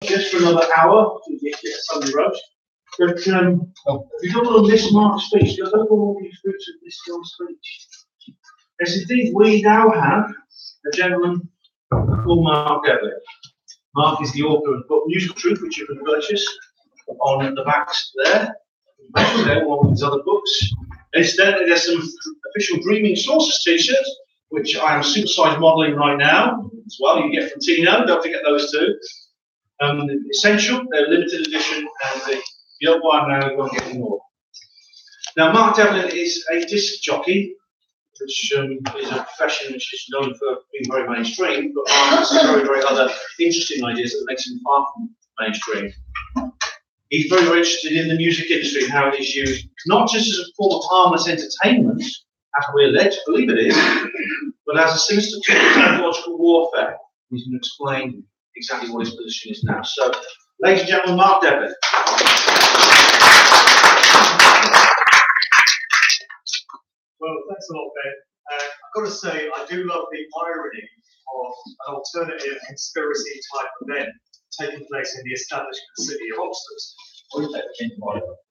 just for another hour to get Sunday roast. But if you look on this Mark's speech, look at all these fruits of this John's speech. Yes, indeed, we now have a gentleman called Mark Devlin. Mark is the author of the book Musical Truth, which you can purchase on the backs there. There, one of his other books. Incidentally, there's some official Dreaming Sources t-shirts, which I am supersized modelling right now as well. You can get from Tino, don't forget those two. Essential, they're limited edition, and the don't buy them now, you won't get any more. Now, Mark Devlin is a disc jockey, which is a profession which is known for being very mainstream, but Mark has some very, very other interesting ideas that makes him far from mainstream. He's very interested in the music industry and how it is used, not just as a form of harmless entertainment, as we're led to believe it is, but as a sinister tool of technological warfare. He's going to explain exactly what his position is now. So, ladies and gentlemen, Mark Devlin. Well, thanks a lot, Ben. I've got to say, I do love the irony of an alternative conspiracy type event taking place in the establishment city of Oxford.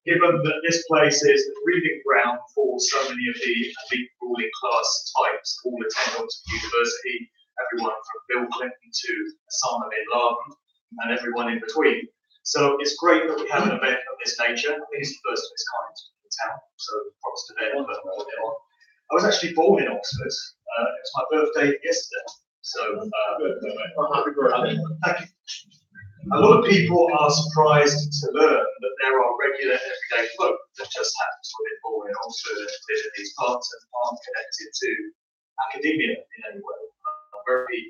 Given that this place is the breeding ground for so many of the elite ruling class types, all attend Oxford University, everyone from Bill Clinton to Osama bin Laden, and everyone in between. So it's great that we have an event of this nature. I think it's the first of its kind in town, so props to them. I was actually born in Oxford. It was my birthday yesterday. So, thank you. A lot of people are surprised to learn that there are regular everyday folk that just happen to have been born in Oxford and live in these parts and aren't connected to academia in any way. I'm very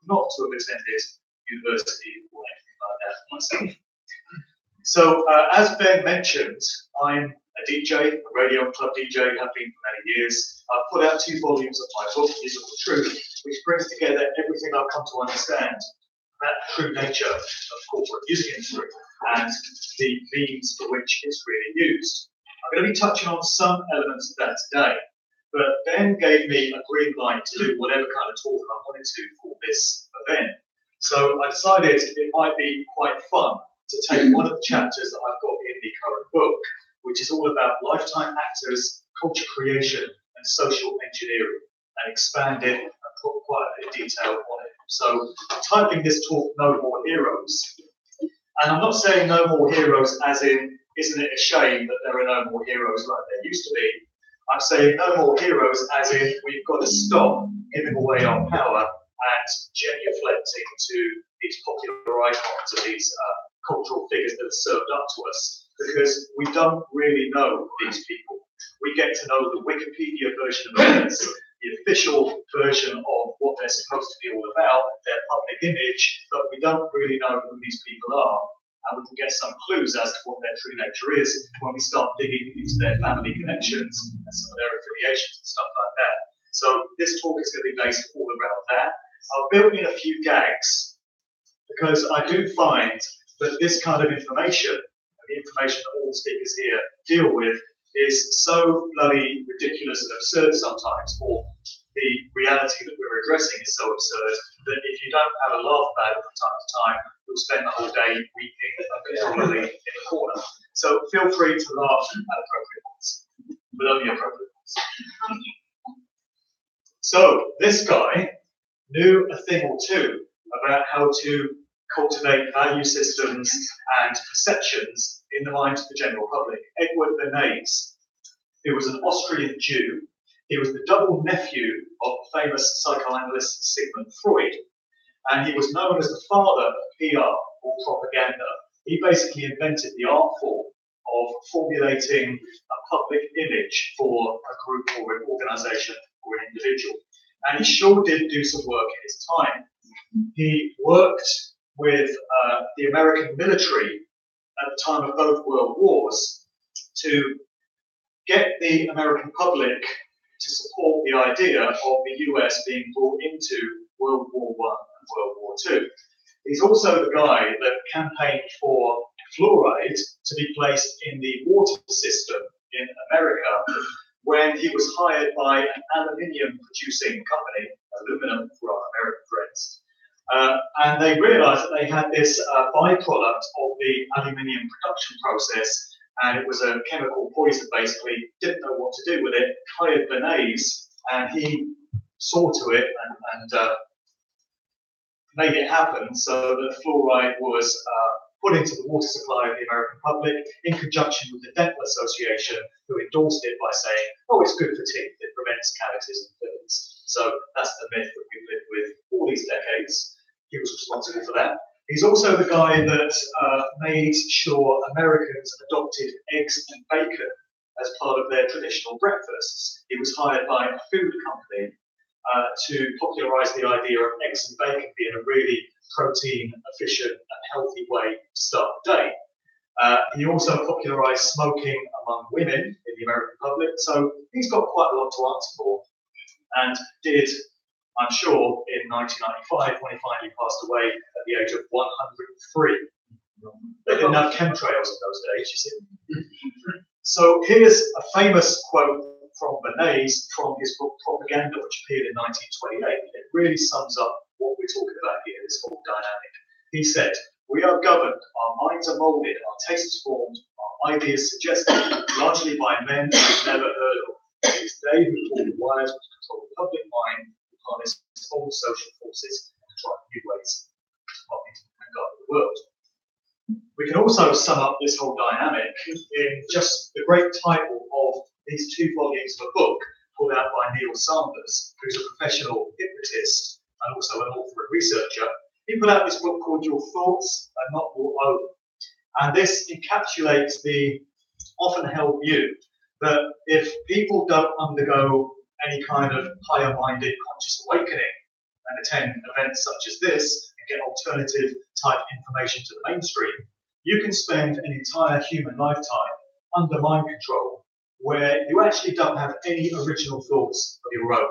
not to have attended university or anything like that myself. So, as Ben mentioned, I'm a DJ, a radio club DJ, have been for many years. I've put out 2 volumes of my book, Musical Truth, which brings together everything I've come to understand about the true nature of corporate music industry and the means for which it's really used. I'm going to be touching on some elements of that today, but Ben gave me a green light to do whatever kind of talk I wanted to for this event. So I decided it might be quite fun to take one of the chapters that I've got in the current book, which is all about lifetime actors, culture creation, and social engineering, and expand it and put quite a bit of detail on it. So I'm titling this talk No More Heroes. And I'm not saying no more heroes as in, isn't it a shame that there are no more heroes like there used to be? I'm saying no more heroes as in we've got to stop giving away our power and genuflecting to these popular icons and these cultural figures that are served up to us, because we don't really know these people. We get to know the Wikipedia version of events, the official version of what they're supposed to be all about, their public image, but we don't really know who these people are. And we can get some clues as to what their true nature is when we start digging into their family connections and some of their affiliations and stuff like that. So this talk is going to be based all around that. I'll build in a few gags because I do find that this kind of information, the information that all the speakers here deal with, is so bloody ridiculous and absurd sometimes, or the reality that we're addressing is so absurd that if you don't have a laugh about it from time to time, you'll spend the whole day weeping probably in the corner. So feel free to laugh at appropriate ones, but only appropriate ones. So this guy knew a thing or two about how to cultivate value systems and perceptions in the minds of the general public. Edward Bernays, who was an Austrian Jew, he was the double nephew of the famous psychoanalyst Sigmund Freud, and he was known as the father of PR, or propaganda. He basically invented the art form of formulating a public image for a group or an organization or an individual. And he sure did do some work in his time. He worked with the American military at the time of both world wars to get the American public to support the idea of the US being brought into World War I and World War II. He's also the guy that campaigned for fluoride to be placed in the water system in America when he was hired by an aluminium producing company, aluminum for our American friends, And they realised that they had this byproduct of the aluminium production process, and it was a chemical poison basically, didn't know what to do with it, hired Bernays, and he saw to it and made it happen so that fluoride was put into the water supply of the American public in conjunction with the Dental Association, who endorsed it by saying, oh, it's good for teeth, it prevents cavities and fillings. So that's the myth that we've lived with all these decades. He was responsible for that. He's also the guy that made sure Americans adopted eggs and bacon as part of their traditional breakfasts. He was hired by a food company to popularise the idea of eggs and bacon being a really protein efficient and healthy way to start the day. He also popularised smoking among women in the American public, so he's got quite a lot to answer for, and did, I'm sure, in 1995 when he finally passed away at the age of 103. They didn't have chemtrails in those days, you see. So here's a famous quote from Bernays from his book Propaganda, which appeared in 1928. It really sums up what we're talking about here, this whole dynamic. He said, "We are governed, our minds are moulded, our tastes formed, our ideas suggested, largely by men we've never heard of. It is they who pull the wires which control the public mind, who harness all social forces and try new ways of regarding the world." We can also sum up this whole dynamic in just the great title of these 2 volumes of a book put out by Neil Sanders, who's a professional hypnotist and also an author and researcher. He put out this book called Your Thoughts Are Not Your Own. And this encapsulates the often held view that if people don't undergo any kind of higher-minded conscious awakening and attend events such as this and get alternative type information to the mainstream, you can spend an entire human lifetime under mind control where you actually don't have any original thoughts of your own,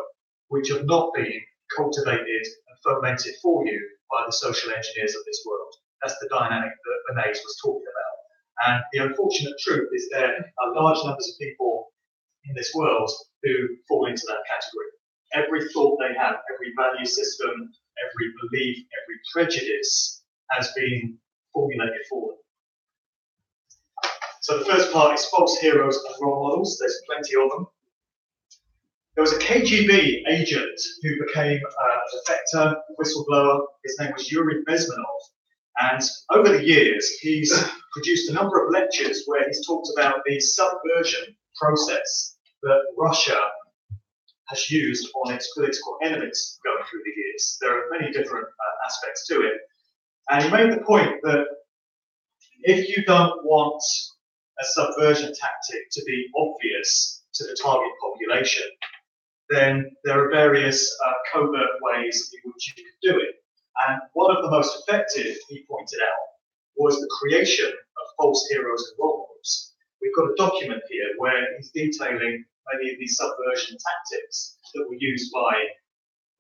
which have not been cultivated and fomented for you by the social engineers of this world. That's the dynamic that Bernays was talking about. And the unfortunate truth is there are large numbers of people in this world who fall into that category. Every thought they have, every value system, every belief, every prejudice has been formulated for them. So the first part is false heroes and role models. There's plenty of them. There was a KGB agent who became a defector, a whistleblower. His name was Yuri Bezmenov. And over the years, he's produced a number of lectures where he's talked about the subversion process that Russia has used on its political enemies going through the years. There are many different aspects to it. And he made the point that if you don't want a subversion tactic to be obvious to the target population, then there are various covert ways in which you can do it. And one of the most effective, he pointed out, was the creation of false heroes and role models. We've got a document here where he's detailing many of these subversion tactics that were used by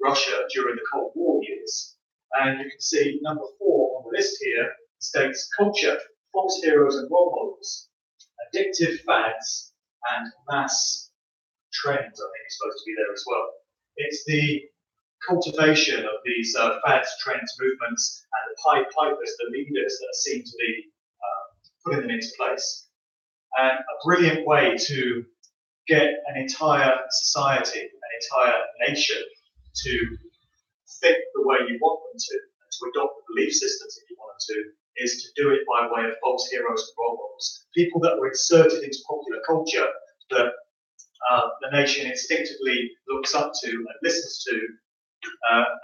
Russia during the Cold War years. And you can see number 4 on the list here states culture, false heroes and role models, addictive fads, and mass trends, I think is supposed to be there as well. It's the cultivation of these fads, trends, movements, and the Pied Pipers, the leaders that seem to be putting them into place. And a brilliant way to get an entire society, an entire nation to think the way you want them to, and to adopt the belief systems that you want them to, is to do it by way of false heroes and role models. People that were inserted into popular culture that the nation instinctively looks up to and listens to,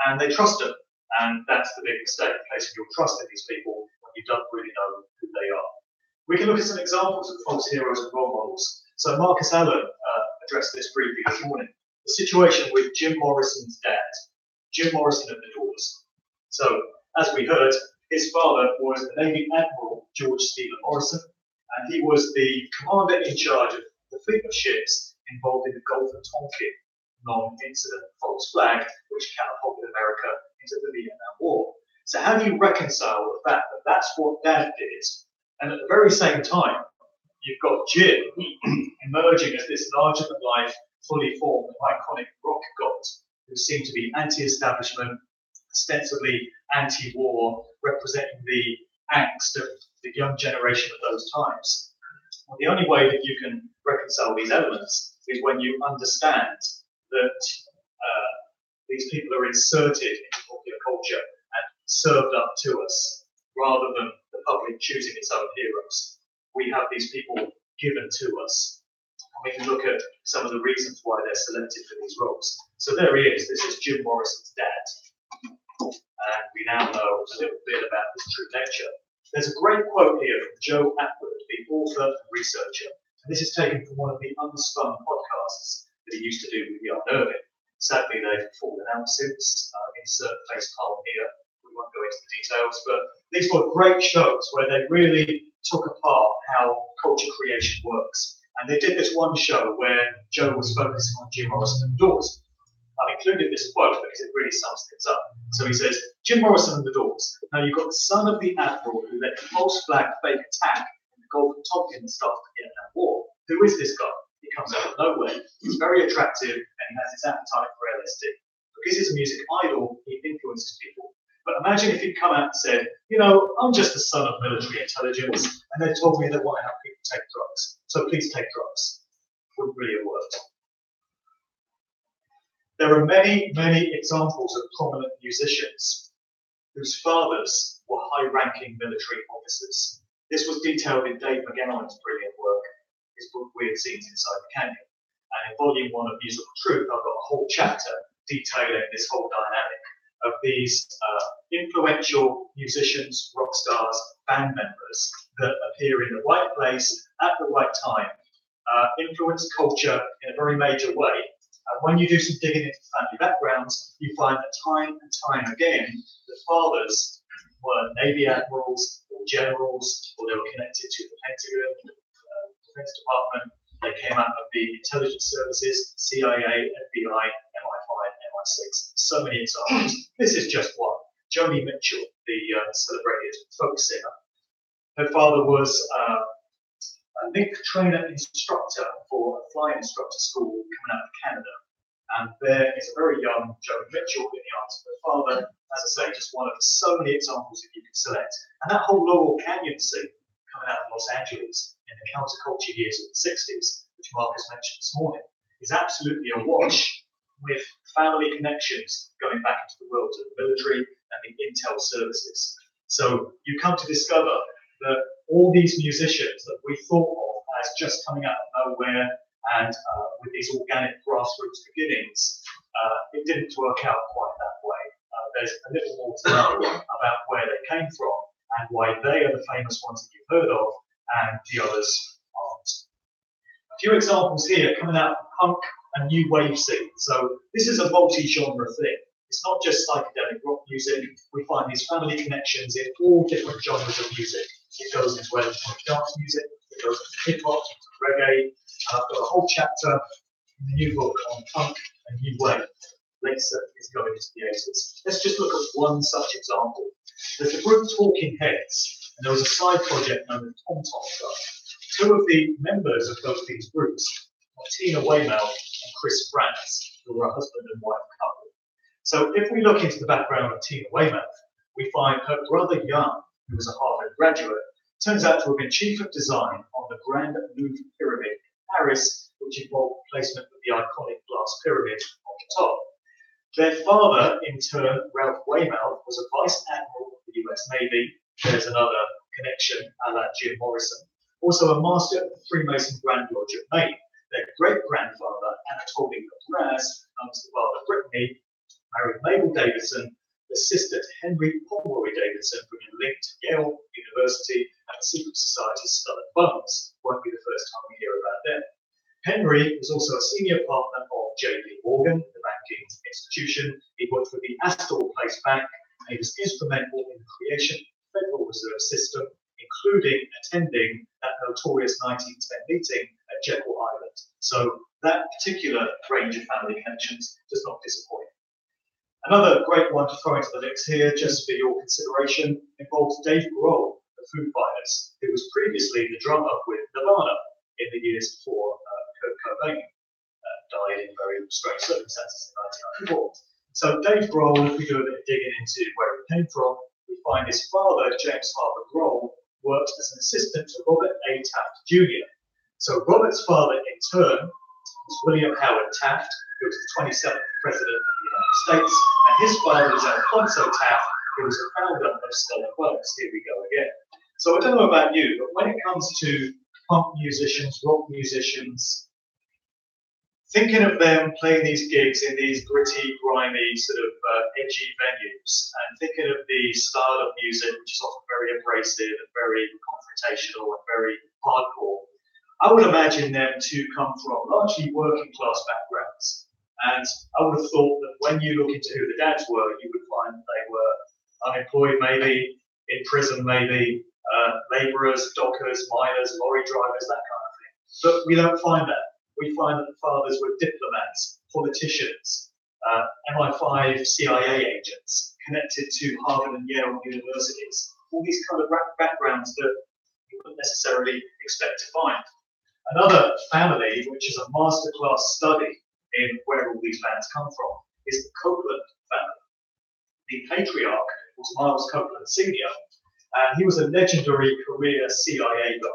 and they trust them. And that's the big mistake, placing your trust in these people when you don't really know who they are. We can look at some examples of false heroes and role models. So Marcus Allen addressed this briefly this morning. The situation with Jim Morrison's dad, Jim Morrison of the Doors. So, as we heard, his father was the Navy Admiral George Stephen Morrison, and he was the commander in charge of the fleet of ships involved in the Gulf of Tonkin non-incident false flag, which catapulted America into the Vietnam War. So how do you reconcile the fact that that's what Dad did, and at the very same time, you've got Jim emerging as this larger-than-life, fully formed, iconic rock god who seemed to be anti-establishment, ostensibly anti-war, representing the angst of the young generation of those times. Well, the only way that you can reconcile these elements is when you understand that these people are inserted into popular culture and served up to us, rather than the public choosing its own heroes. We have these people given to us. And we can look at some of the reasons why they're selected for these roles. So there he is. This is Jim Morrison's dad. And we now know a little bit about his true nature. There's a great quote here from Joe Atwood, the author and researcher. And this is taken from one of the Unspun podcasts that he used to do with Jan Irvin. Sadly, they've fallen out since. Insert face palm here. We won't go into the details, but these were great shows where they really took apart how culture creation works. And they did this one show where Joe was focusing on Jim Morrison and the Doors. I've included this quote because it really sums things up. So he says, Jim Morrison and the Doors. Now you've got the son of the admiral who led the false flag fake attack in the Gulf of Tonkin start the Vietnam War. Who is this guy? He comes out of nowhere. He's very attractive and he has this appetite for LSD. Because he's a music idol, he influences people. But imagine if he'd come out and said, you know, I'm just the son of military intelligence, and they told me they want to have people take drugs. So please take drugs. Wouldn't really have worked. There are many, many examples of prominent musicians whose fathers were high-ranking military officers. This was detailed in Dave McGowan's brilliant work, his book Weird Scenes Inside the Canyon. And in Volume 1 of Musical Truth, I've got a whole chapter detailing this whole dynamic of these influential musicians, rock stars, band members that appear in the right place at the right time, influence culture in a very major way. And when you do some digging into family backgrounds, you find that time and time again, the fathers were Navy admirals or generals, or they were connected to the Pentagon, Defense Department. They came out of the intelligence services, CIA, FBI, MI5, MI6. So many examples. This is just one. Joni Mitchell, the celebrated folk singer. Her father was a link trainer instructor for a flying instructor school coming out of Canada. And there is a very young Joni Mitchell in the arms of her father. As I say, just one of so many examples that you can select. And that whole Laurel Canyon scene coming out of Los Angeles in the counterculture years of the 60s, which Marcus mentioned this morning, is absolutely awash with family connections going back into the world of the military and the intel services. So you come to discover that all these musicians that we thought of as just coming out of nowhere and with these organic grassroots beginnings, it didn't work out quite that way. There's a little more to know about where they came from and why they are the famous ones that you've heard of and the others aren't. A few examples here coming out of punk and new wave scene. So this is a multi-genre thing. It's not just psychedelic rock music. We find these family connections in all different genres of music. It goes into electronic dance music, it goes into hip hop, reggae. And I've got a whole chapter in the new book on punk and new wave. Late 70s going into the 80s. Let's just look at one such example. There's the group Talking Heads, and there was a side project known as Tom Tom Club. Two of the members of both these groups are Tina Weymouth and Chris Frantz, who were a husband and wife couple. So if we look into the background of Tina Weymouth, we find her brother Jan, who was a Harvard graduate, turns out to have been chief of design on the Grand Louvre Pyramid in Paris, which involved placement of the iconic glass pyramid on the top. Their father, in turn, Ralph Weymouth, was a vice admiral of the US Navy. There's another connection, a la Jim Morrison. Also a master of the Freemason Grand Lodge of Maine. Their great-grandfather, Anatoly Raz, known as the father of Brittany, married Mabel Davidson, the sister to Henry Pomeroy Davidson, bringing a link to Yale University and the secret society Skull and Bones. Won't be the first time we hear about them. Henry was also a senior partner of J.P. Morgan, the banking institution. He worked with the Astor Place Bank, and he was instrumental in the creation of the Federal Reserve System, including attending that notorious 1910 meeting at Jekyll Island. So that particular range of family connections does not disappoint. Another great one to throw into the mix here, just for your consideration, involves Dave Grohl, the Foo Fighters, who was previously the drummer with Nirvana in the years before Kurt Cobain died in very strange circumstances in 1994. So Dave Grohl, if we do a bit of digging into where he came from, we find his father, James Harper Grohl, worked as an assistant to Robert A. Taft Jr. So Robert's father, in turn, was William Howard Taft, who was the 27th President of the United States, and his father was Alfonso Taft, who was a founder of Stellar Quotes. Here we go again. So I don't know about you, but when it comes to punk musicians, rock musicians, thinking of them playing these gigs in these gritty, grimy, sort of edgy venues, and thinking of the style of music, which is often very abrasive and very confrontational and very hardcore, I would imagine them to come from largely working class backgrounds. And I would have thought that when you look into who the dads were, you would find that they were unemployed, maybe, in prison, maybe, labourers, dockers, miners, lorry drivers, that kind of thing. But we don't find that. We find that the fathers were diplomats, politicians, MI5 CIA agents, connected to Harvard and Yale universities. All these kind of backgrounds that you wouldn't necessarily expect to find. Another family, which is a masterclass study in where all these bands come from, is the Copeland family. The patriarch was Miles Copeland Sr., and he was a legendary career CIA guy.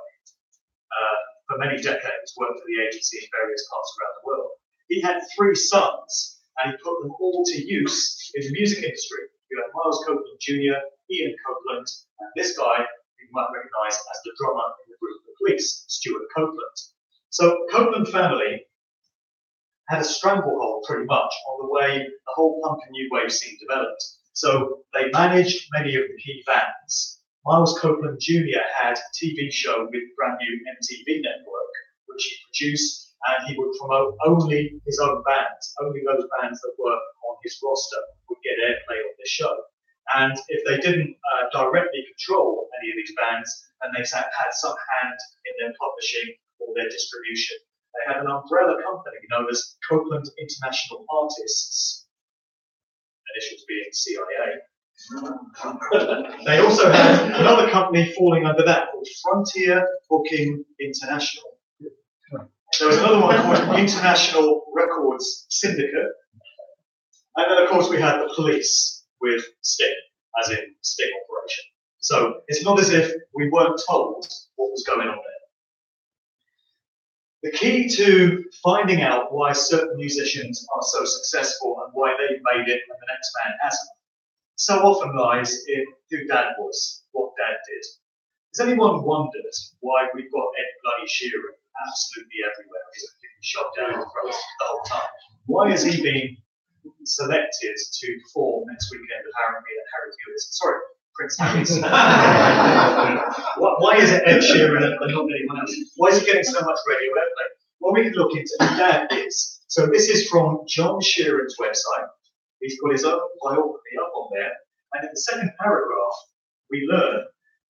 For many decades, worked for the agency in various parts around the world. He had 3 sons, and he put them all to use in the music industry. You have Miles Copeland Jr., Ian Copeland, and this guy you might recognise as the drummer in the group The Police, Stuart Copeland. So Copeland family had a stranglehold pretty much on the way the whole punk and new wave scene developed. So they managed many of the key bands. Miles Copeland Jr. had a TV show with brand new MTV network, which he produced, and he would promote only his own bands. Only those bands that were on his roster would get airplay on the show. And if they didn't directly control any of these bands, then they had some hand in their publishing or their distribution. They had an umbrella company known as Copeland International Artists, initials being CIA. They also had another company falling under that called Frontier Booking International. There was another one called International Records Syndicate. And then, of course, we had the Police with Sting, as in Sting Operation. So it's not as if we weren't told what was going on there. The key to finding out why certain musicians are so successful and why they've made it and the next man hasn't, so often lies in who Dad was, what Dad did. Has anyone wondered why we've got Ed bloody Sheeran absolutely everywhere? He's been shot down the whole time. Why has he been selected to perform next weekend apparently at Harry Hewis? Sorry, Prince Harry's. Why is it Ed Sheeran and not anyone else? Why is he getting so much radio airplay? Well, we can look into who Dad is. So this is from John Sheeran's website. He's got his own biography up on there. And in the second paragraph, we learn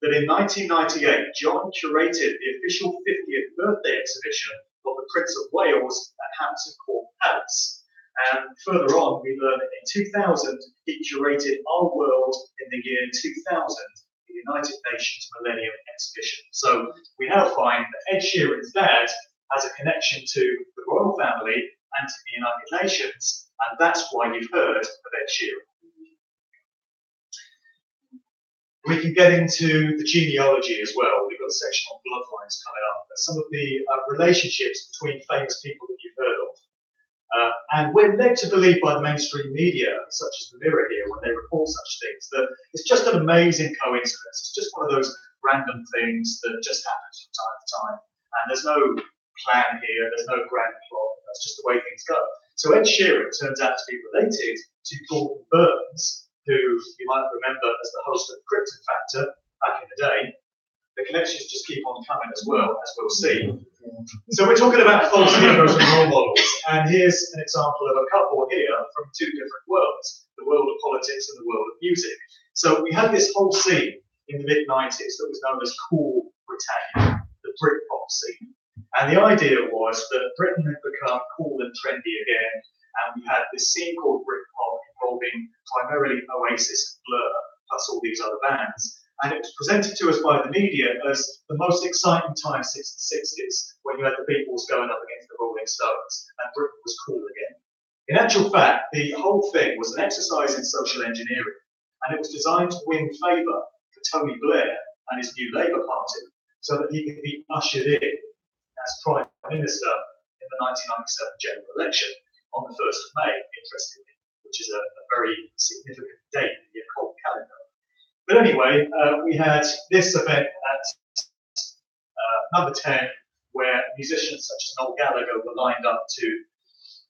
that in 1998, John curated the official 50th birthday exhibition of the Prince of Wales at Hampton Court Palace. And further on, we learn that in 2000, he curated Our World in the year 2000, the United Nations Millennium Exhibition. So we now find that Ed Sheeran's dad has a connection to the royal family and to the United Nations, and that's why you've heard of Ed Sheeran. We can get into the genealogy as well. We've got a section on bloodlines coming up. Some of the relationships between famous people that you've heard of. And we're led to believe by the mainstream media, such as the Mirror here, when they report such things, that it's just an amazing coincidence. It's just one of those random things that just happens from time to time. And there's no plan here, there's no grand plot, that's just the way things go. So Ed Sheeran turns out to be related to Gordon Burns, who you might remember as the host of Krypton Factor back in the day. The connections just keep on coming as well, as we'll see. So we're talking about false heroes and role models, and here's an example of a couple here from 2 different worlds, the world of politics and the world of music. So we had this whole scene in the mid-90s that was known as Cool Britannia, the Britpop scene. And the idea was that Britain had become cool and trendy again, and we had this scene called Britpop involving primarily Oasis and Blur, plus all these other bands. And it was presented to us by the media as the most exciting time since the 60s, when you had the Beatles going up against the Rolling Stones, and Britain was cool again. In actual fact, the whole thing was an exercise in social engineering, and it was designed to win favour for Tony Blair and his new Labour Party, so that he could be ushered in as Prime Minister in the 1997 general election on the 1st of May, interestingly, which is a very significant date in the occult calendar. But anyway, we had this event at number 10, where musicians such as Noel Gallagher were lined up to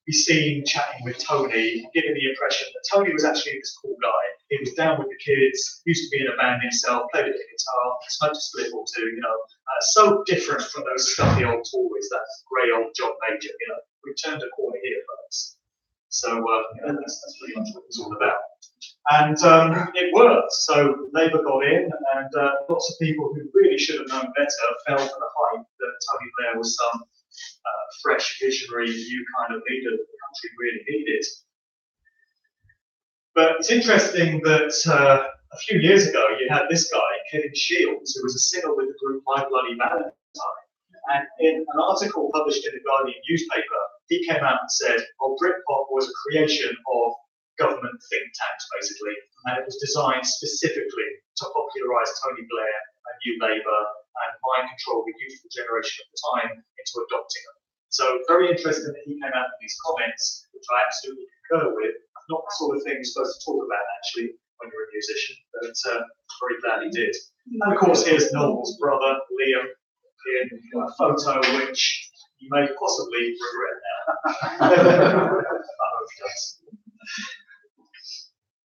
be seen chatting with Tony, giving the impression that Tony was actually this cool guy. He was down with the kids, used to be in a band himself, played a bit of guitar, smoked a split or two, so different from those stuffy old Tories, that grey old John Major, we turned a corner here, folks. So that's pretty much what it was all about. And it worked. So Labour got in, and lots of people who really should have known better fell for the hype that Tony Blair was some fresh, visionary, new kind of leader that the country really needed. But it's interesting that a few years ago you had this guy, Kevin Shields, who was a singer with the group My Bloody Valentine. And in an article published in the Guardian newspaper, he came out and said, well, Britpop was a creation of government think tanks, basically, and it was designed specifically to popularise Tony Blair and New Labour and mind control the youthful generation of the time into adopting them. So very interesting that he came out with these comments, which I absolutely concur with. Not the sort of thing you're supposed to talk about, actually, when you're a musician, but very glad he did. And of course, here's Noel's brother, Liam, in a photo which you may possibly regret now. I hope he does.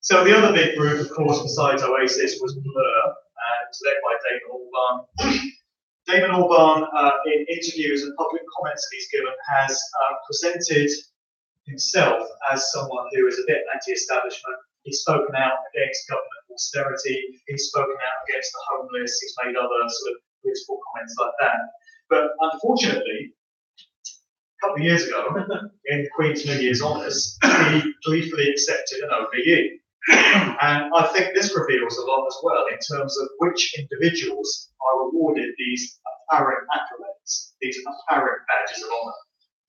So the other big group, of course, besides Oasis, was Blur, and it was led by Damon Albarn. Damon Albarn, in interviews and public comments that he's given, has presented himself as someone who is a bit anti-establishment. He's spoken out against government austerity. He's spoken out against the homeless. He's made other sort of political comments like that. But unfortunately, a couple of years ago, in the Queen's New Year's Honours, he gleefully accepted an OBE. And I think this reveals a lot as well in terms of which individuals are awarded these apparent accolades, these apparent badges of honour.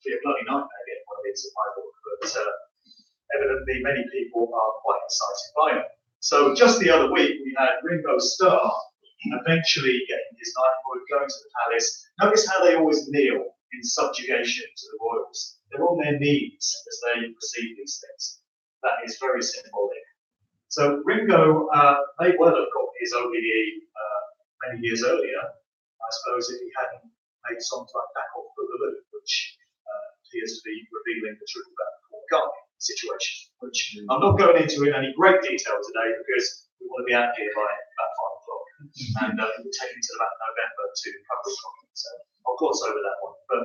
It'd be a bloody nightmare getting one of these in my book, but evidently many people are quite excited by it. So just the other week, we had Ringo Starr eventually getting his knighthood, going to the palace. Notice how they always kneel in subjugation to the royals. They're on their knees as they receive these things. That is very symbolic. So Ringo may well have got his OBE many years earlier, I suppose, if he hadn't made songs like Back Off Boogaloo, which appears to be revealing the truth about the Paul McCartney situation, which I'm not going into in any great detail today because we want to be out here by about 5 o'clock. And it will take me till about November to cover the comment, so I'll gloss over that one. But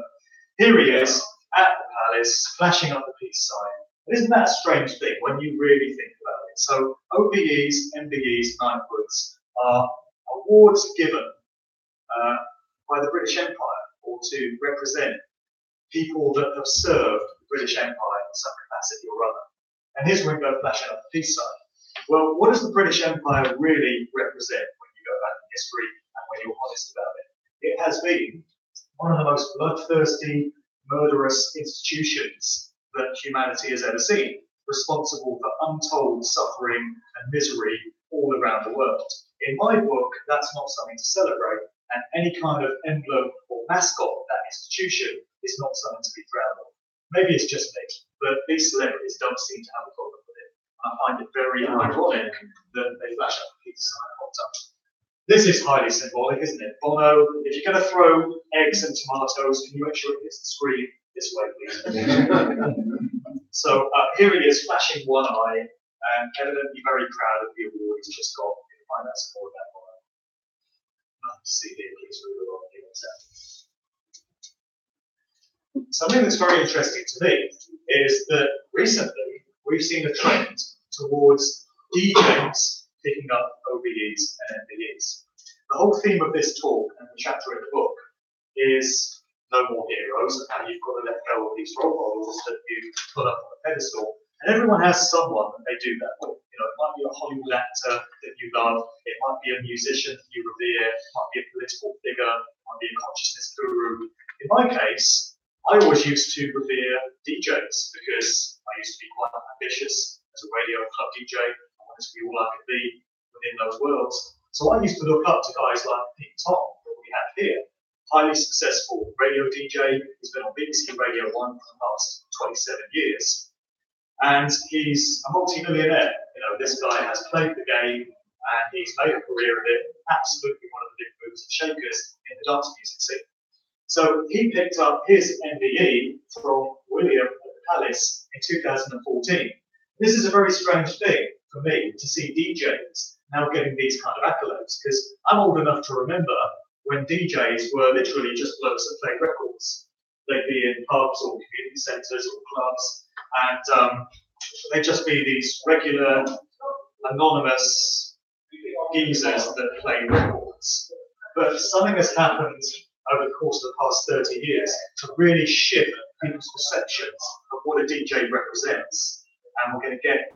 here he is at the palace, flashing up the peace sign. And isn't that a strange thing when you really think about it? So OBEs, MBEs, knighthoods are awards given by the British Empire or to represent people that have served the British Empire in some capacity or other. And here's Ringo flashing up the peace sign. Well, what does the British Empire really represent when you go back in history and when you're honest about it? It has been one of the most bloodthirsty, murderous institutions that humanity has ever seen, responsible for untold suffering and misery all around the world. In my book, that's not something to celebrate, and any kind of emblem or mascot of that institution is not something to be proud of. Maybe it's just me, but these celebrities don't seem to have a problem with it. I find it very ironic that they flash up a peace sign hot up. This is highly symbolic, isn't it? Bono, if you're going to throw eggs and tomatoes, can you make sure it hits the screen this way, please? So here he is, flashing one eye, and evidently very proud of the award he's just got. You can find out some more about Bono. Nothing to see here, please, we will not give it out. Something that's very interesting to me is that recently we've seen a trend towards DJs picking up OBEs and MBEs. The whole theme of this talk and the chapter in the book is no more heroes and how you've got to let go of these role models that you put up on a pedestal. And everyone has someone that they do that with. It might be a Hollywood actor that you love, it might be a musician that you revere, it might be a political figure, it might be a consciousness guru. In my case, I always used to revere DJs because I used to quite ambitious as a radio and club DJ. I wanted to be all I could be within those worlds. So I used to look up to guys like Pete Tong, that we have here, highly successful radio DJ. He's been on BBC Radio 1 for the past 27 years. And he's a multi-millionaire. You know, this guy has played the game and he's made a career of it. Absolutely one of the big movers and shakers in the dance music scene. So he picked up his MBE from William at the Palace in 2014. This is a very strange thing for me to see DJs now getting these kind of accolades, because I'm old enough to remember when DJs were literally just blokes that played records. They'd be in pubs or community centres or clubs, and they'd just be these regular, anonymous geezers that play records. But something has happened over the course of the past 30 years to really shift people's perceptions of what a DJ represents. And we're going to get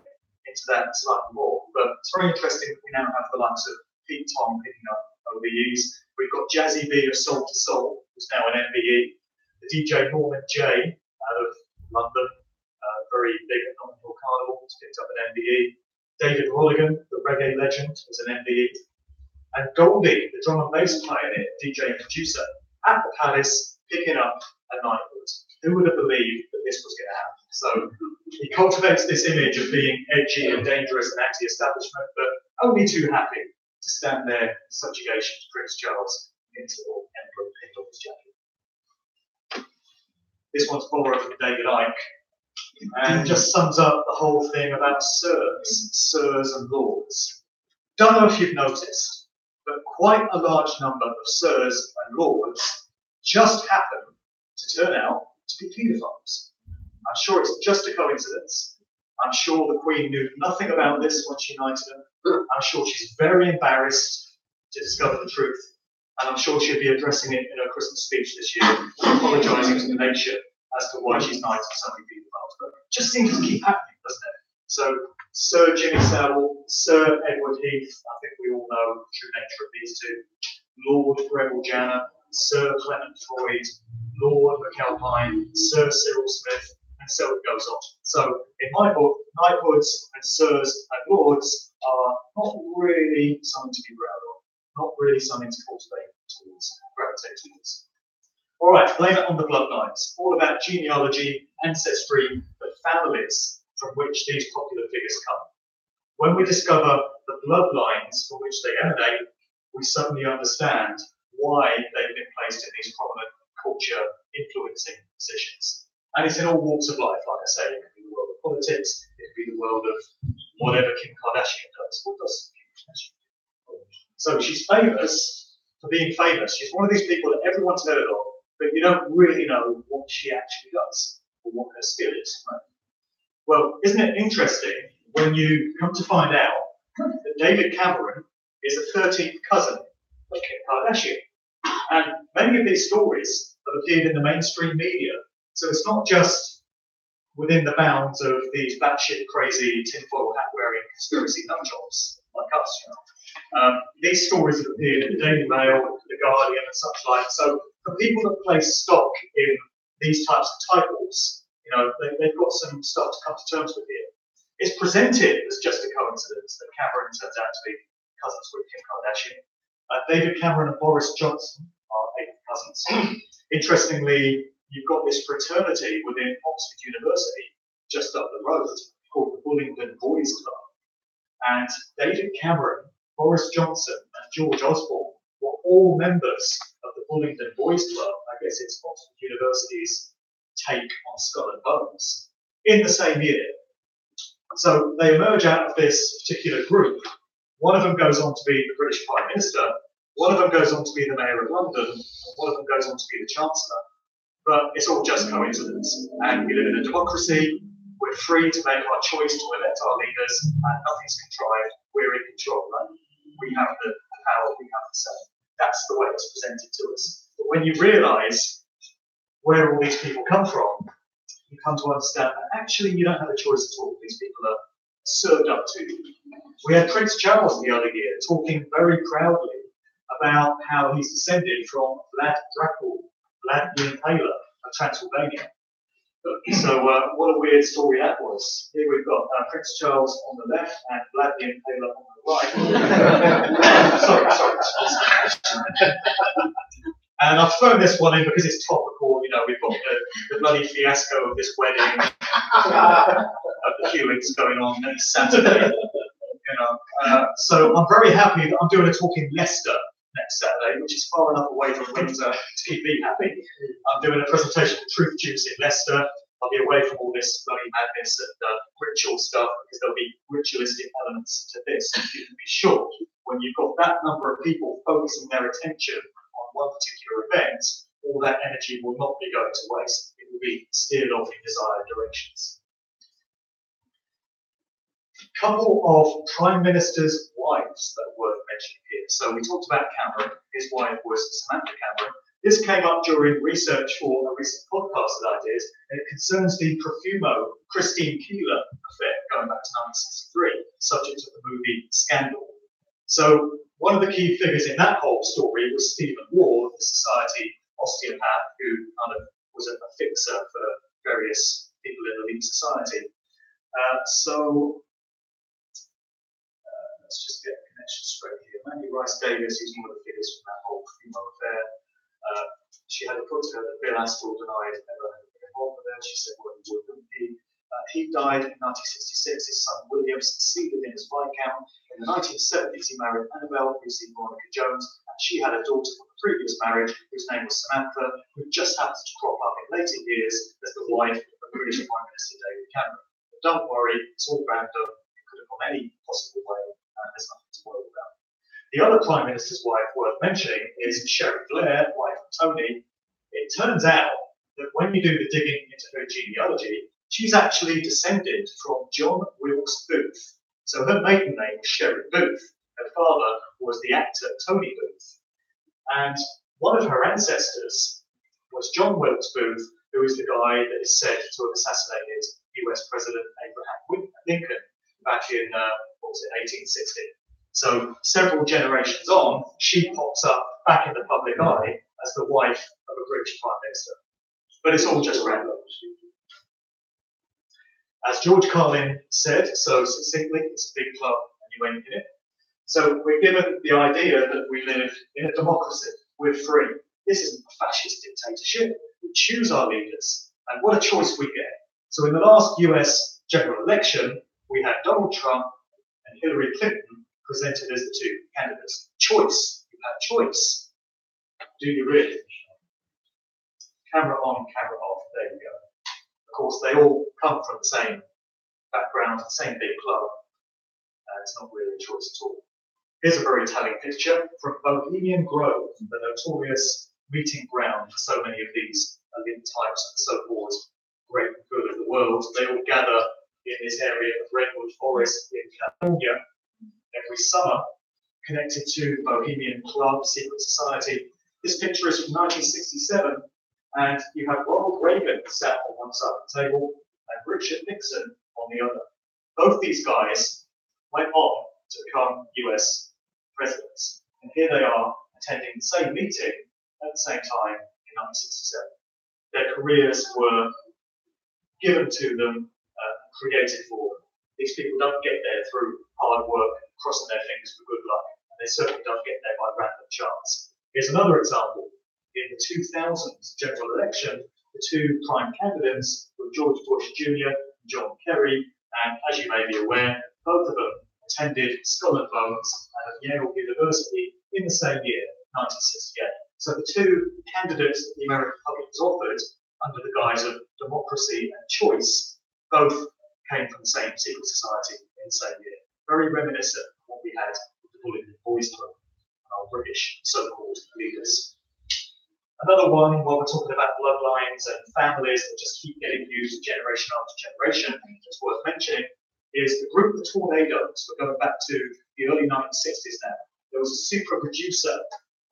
into that slightly more. But it's very interesting that we now have the likes of Pete Tong picking up OBEs. We've got Jazzy B of Soul to Soul, who's now an MBE. The DJ Norman J out of London, very big at Notting Hill Carnival, has picked up an MBE. David Rolligan, the reggae legend, is an MBE. And Goldie, the drum and bass pioneer, DJ and producer, at the Palace, picking up a knighthood. Who would have believed that this was going to happen? So he cultivates this image of being edgy and dangerous and anti-establishment, but only too happy to stand there in subjugation to Prince Charles into the Emperor pinned off his jacket. This one's borrowed from David Icke, and just sums up the whole thing about sirs and lords. Don't know if you've noticed, but quite a large number of sirs and lords just happen to turn out to be paedophiles. I'm sure it's just a coincidence. I'm sure the Queen knew nothing about this when she knighted him. I'm sure she's very embarrassed to discover the truth. And I'm sure she'll be addressing it in her Christmas speech this year, apologising to the nation as to why she's knighted so many paedophiles. But it just seems to keep happening, doesn't it? So Sir Jimmy Savile, Sir Edward Heath, I think we all know the true nature of these two. Lord Greville Janner, Sir Clement Freud, Lord McAlpine, Sir Cyril Smith, and so it goes on. So in my book, knighthoods and sirs and lords are not really something to be proud of, not really something to cultivate towards, gravitate towards. All right, blame it on the bloodlines. All about genealogy, ancestry, the families from which these popular figures come. When we discover the bloodlines from which they emanate, we suddenly understand why they've been placed in these prominent culture influencing positions. And it's in all walks of life, like I say. It could be the world of politics, it could be the world of whatever Kim Kardashian does. What does Kim Kardashian do? So she's famous for being famous. She's one of these people that everyone's heard of, but you don't really know what she actually does or what her skill is. Right? Well, isn't it interesting when you come to find out that David Cameron is a 13th cousin of Kim Kardashian? And many of these stories have appeared in the mainstream media. So it's not just within the bounds of these batshit crazy tinfoil hat wearing conspiracy nutjobs like us. You know? These stories have appeared in the Daily Mail, the Guardian, and such like. So for people that place stock in these types of titles, you know, they've got some stuff to come to terms with here. It's presented as just a coincidence that Cameron turns out to be cousins with Kim Kardashian. David Cameron and Boris Johnson are 8th cousins. Interestingly, you've got this fraternity within Oxford University just up the road called the Bullingdon Boys Club. And David Cameron, Boris Johnson, and George Osborne were all members of the Bullingdon Boys Club. I guess it's Oxford University's take on Skull and Bones in the same year. So they emerge out of this particular group. One of them goes on to be the British Prime Minister, one of them goes on to be the Mayor of London, and one of them goes on to be the Chancellor. But it's all just coincidence. And we live in a democracy, we're free to make our choice to elect our leaders, and nothing's contrived, we're in control, right? We have the power, we have the say. That's the way it's presented to us. But when you realise where all these people come from, you come to understand that actually you don't have a choice at all. These people are served up to you. We had Prince Charles the other year talking very proudly about how he's descended from Vlad Dracul, Vlad the Impaler of Transylvania. So what a weird story that was. Here we've got Prince Charles on the left and Vlad the Impaler on the right. sorry. And I've thrown this one in because it's topical. You know, we've got the bloody fiasco of this wedding, of the Hewitts going on next Saturday. You know, so I'm very happy that I'm doing a talk in Leicester next Saturday, which is far enough away from Windsor to keep me happy. I'm doing a presentation for Truth Juice in Leicester. I'll be away from all this bloody madness and ritual stuff because there'll be ritualistic elements to this. And you can be sure when you've got that number of people focusing their attention on one particular event, all that energy will not be going to waste. It will be steered off in desired directions. Couple of prime ministers' wives that are worth mentioning here. So we talked about Cameron. His wife was Samantha Cameron. This came up during research for a recent podcast that I did, and it concerns the Profumo Christine Keeler affair going back to 1963, subject of the movie Scandal. So one of the key figures in that whole story was Stephen Ward, the society osteopath who kind of was a fixer for various people in elite society. Let's just get a connection straight here. Mandy Rice Davis, who's one of the figures from that whole Profumo affair, she had reported that Bill Astor denied ever having been involved with her. She said, well, he wouldn't be. He died in 1966. His son William succeeded in as Viscount. In the 1970s, he married Annabelle, who's seen Monica Jones, and she had a daughter from a previous marriage, whose name was Samantha, who just happens to crop up in later years as the wife of British Prime Minister David Cameron. But don't worry, it's all random. It could have gone any possible way, and there's nothing to worry about. The other Prime Minister's wife worth mentioning is Cherie Blair, wife of Tony. It turns out that when you do the digging into her genealogy, she's actually descended from John Wilkes Booth. So her maiden name was Cherie Booth. Her father was the actor Tony Booth. And one of her ancestors was John Wilkes Booth, who is the guy that is said to have assassinated US President Abraham Lincoln back in, 1860. So several generations on, she pops up back in the public eye as the wife of a British Prime Minister. But it's all just random. As George Carlin said so succinctly, it's a big club and you ain't in it. So we're given the idea that we live in a democracy. We're free. This isn't a fascist dictatorship. We choose our leaders. And what a choice we get. So in the last US general election, we had Donald Trump and Hillary Clinton presented as the two candidates. Choice. You have choice. Do you really? Camera on, camera off. There you go. Of course, they all come from the same background, the same big club. It's not really a choice at all. Here's a very telling picture from Bohemian Grove, the notorious meeting ground for so many of these elite types of the so-called great and good of the world. They all gather in this area of Redwood Forest in California every summer, connected to the Bohemian Club, secret society. This picture is from 1967, and you have Ronald Reagan sat on one side of the table and Richard Nixon on the other. Both these guys went on to become US presidents. And here they are attending the same meeting at the same time in 1967. Their careers were given to them, created for them. These people don't get there through hard work, crossing their fingers for good luck, and they certainly don't get there by random chance. Here's another example. In the 2000 general election, the two prime candidates were George Bush Jr. and John Kerry, and as you may be aware, both of them attended Skull and Bones at Yale University in the same year, 1968. So the two candidates that the American public was offered under the guise of democracy and choice both came from the same secret society in the same year. Very reminiscent of what we had with the Bulletin Boys Club and our British so-called leaders. Another one, while we're talking about bloodlines and families that just keep getting used generation after generation, that's worth mentioning, is the group of Tornadoes. We're going back to the early 1960s now. There was a super producer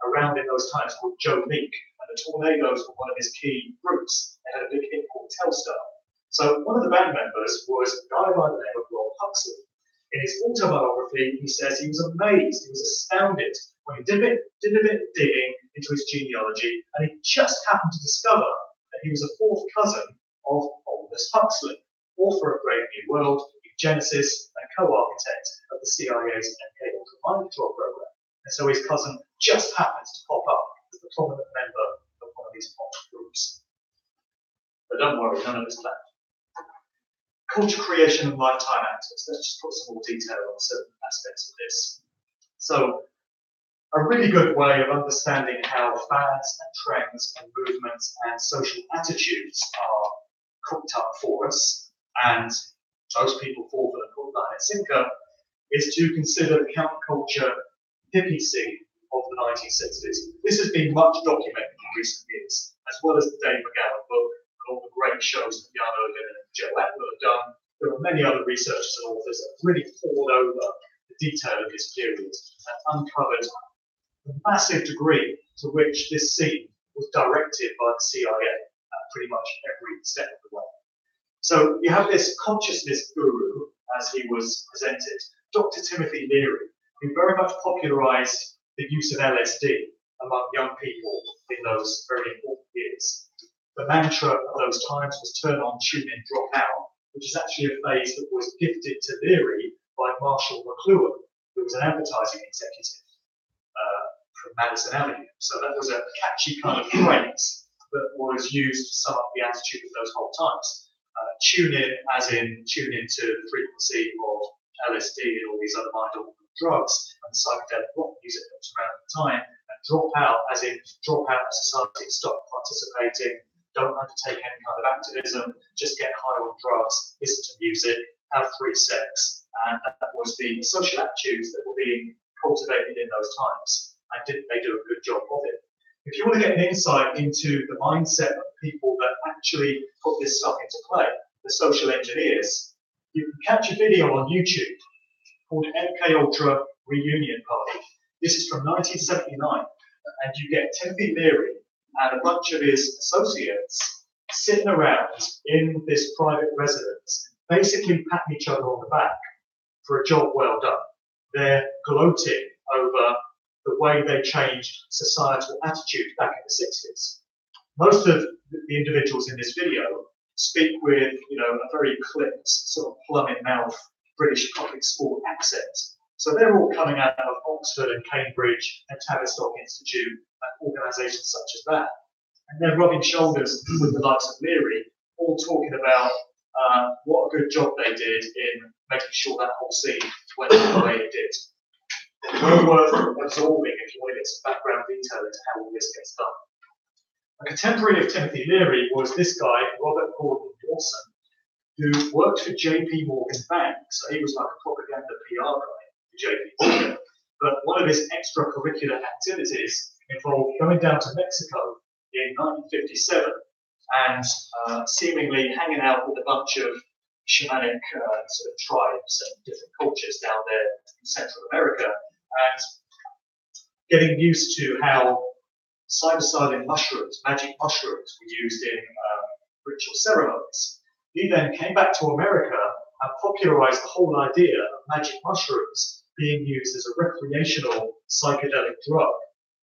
around in those times called Joe Meek, and the Tornadoes were one of his key groups. They had a big hit called Telstar. So one of the band members was a guy by the name of Rob Huxley. In his autobiography, he says he was amazed, he was astounded when he did a bit of digging into his genealogy, and he just happened to discover that he was a fourth cousin of Aldous Huxley, author of Brave New World, eugenicist, and co-architect of the CIA's MK Ultra mind control program. And so his cousin just happens to pop up as the prominent member of one of these mock groups. But don't worry, none of it's planned. Culture creation and lifetime actors. Let's just put some more detail on certain aspects of this. So, a really good way of understanding how fads and trends and movements and social attitudes are cooked up for us, and most people fall for the hook, line, and sinker, is to consider the counterculture hippie scene of the 1960s. This has been much documented in recent years, as well as the Dave McGowan book and all the great shows that Jan Ogen and Joe Atwood have done. There are many other researchers and authors that have really poured over the detail of this period and uncovered the massive degree to which this scene was directed by the CIA at pretty much every step of the way. So you have this consciousness guru, as he was presented, Dr. Timothy Leary, who very much popularized the use of LSD among young people in those very important years. The mantra of those times was turn on, tune in, drop out, which is actually a phrase that was gifted to Leary by Marshall McLuhan, who was an advertising executive from Madison Avenue. So that was a catchy kind of phrase that was used to sum up the attitude of those whole times. Tune in, as in tune into the frequency of LSD and all these other mind-altering drugs and psychedelic rock music that was around at the time, and drop out, as in drop out of society, stop participating, don't undertake any kind of activism, just get high on drugs, listen to music, have free sex. And that was the social attitudes that were being cultivated in those times. And didn't they do a good job of it? If you want to get an insight into the mindset of the people that actually put this stuff into play, the social engineers, you can catch a video on YouTube called MK Ultra Reunion Party. This is from 1979, and you get Timothy Leary and a bunch of his associates sitting around in this private residence, basically patting each other on the back for a job well done. They're gloating over the way they changed societal attitudes back in the 60s. Most of the individuals in this video speak with, a very clipped, sort of plum-in-mouth British public school accent. So they're all coming out of Oxford and Cambridge and Tavistock Institute and organisations such as that. And they're rubbing shoulders with the likes of Leary, all talking about what a good job they did in making sure that whole scene went the way it did. Well worth absorbing if you want to get some background detail into how all this gets done. A contemporary of Timothy Leary was this guy, Robert Gordon Dawson, who worked for JP Morgan Bank. So he was like a propaganda PR guy for JP Morgan. But one of his extracurricular activities involved going down to Mexico in 1957 and seemingly hanging out with a bunch of shamanic sort of tribes and different cultures down there in Central America, and getting used to how psilocybin mushrooms, magic mushrooms, were used in ritual ceremonies. He then came back to America and popularized the whole idea of magic mushrooms being used as a recreational psychedelic drug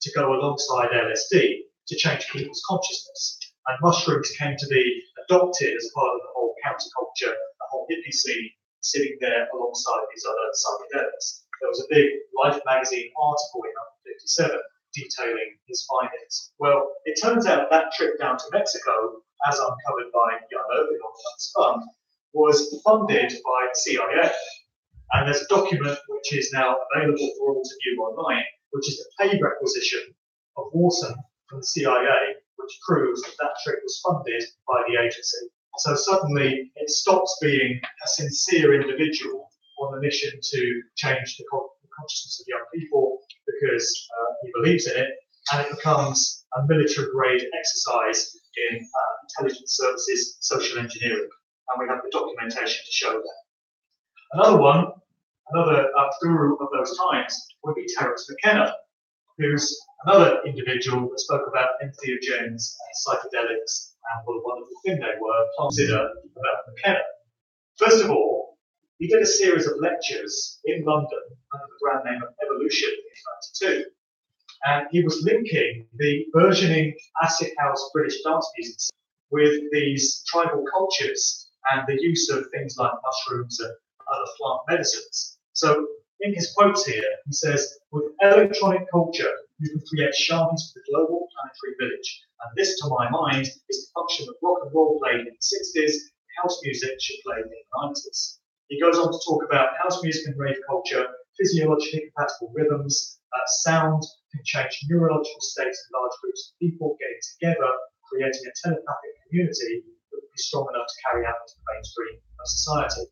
to go alongside LSD to change people's consciousness. And mushrooms came to be adopted as part of the whole counterculture, the whole hippie scene, sitting there alongside these other psychedelics. There was a big Life magazine article in 1957 detailing his findings. Well, it turns out that trip down to Mexico, as uncovered by Jan Ogen on Unspun, was funded by the CIA. And there's a document which is now available for all to view online, which is the pay requisition of Warson from the CIA, which proves that that trip was funded by the agency. So suddenly it stops being a sincere individual on a mission to change the consciousness of young people because he believes in it, and it becomes a military-grade exercise in intelligence services, social engineering, and we have the documentation to show that. Another guru of those times would be Terence McKenna, who's another individual that spoke about entheogens and psychedelics and what a wonderful thing they were, consider about McKenna. First of all, he did a series of lectures in London under the brand name of Evolution in 1992. And he was linking the burgeoning acid house British dance music with these tribal cultures and the use of things like mushrooms and other plant medicines. So in his quotes here, he says, with electronic culture, you can create shamans for the global planetary village. And this, to my mind, is the function that rock and roll played in the 60s, house music should play in the 90s. He goes on to talk about house music and rave culture, physiologically compatible rhythms, sound can change neurological states in large groups of people getting together, creating a telepathic community that would be strong enough to carry out into the mainstream of society.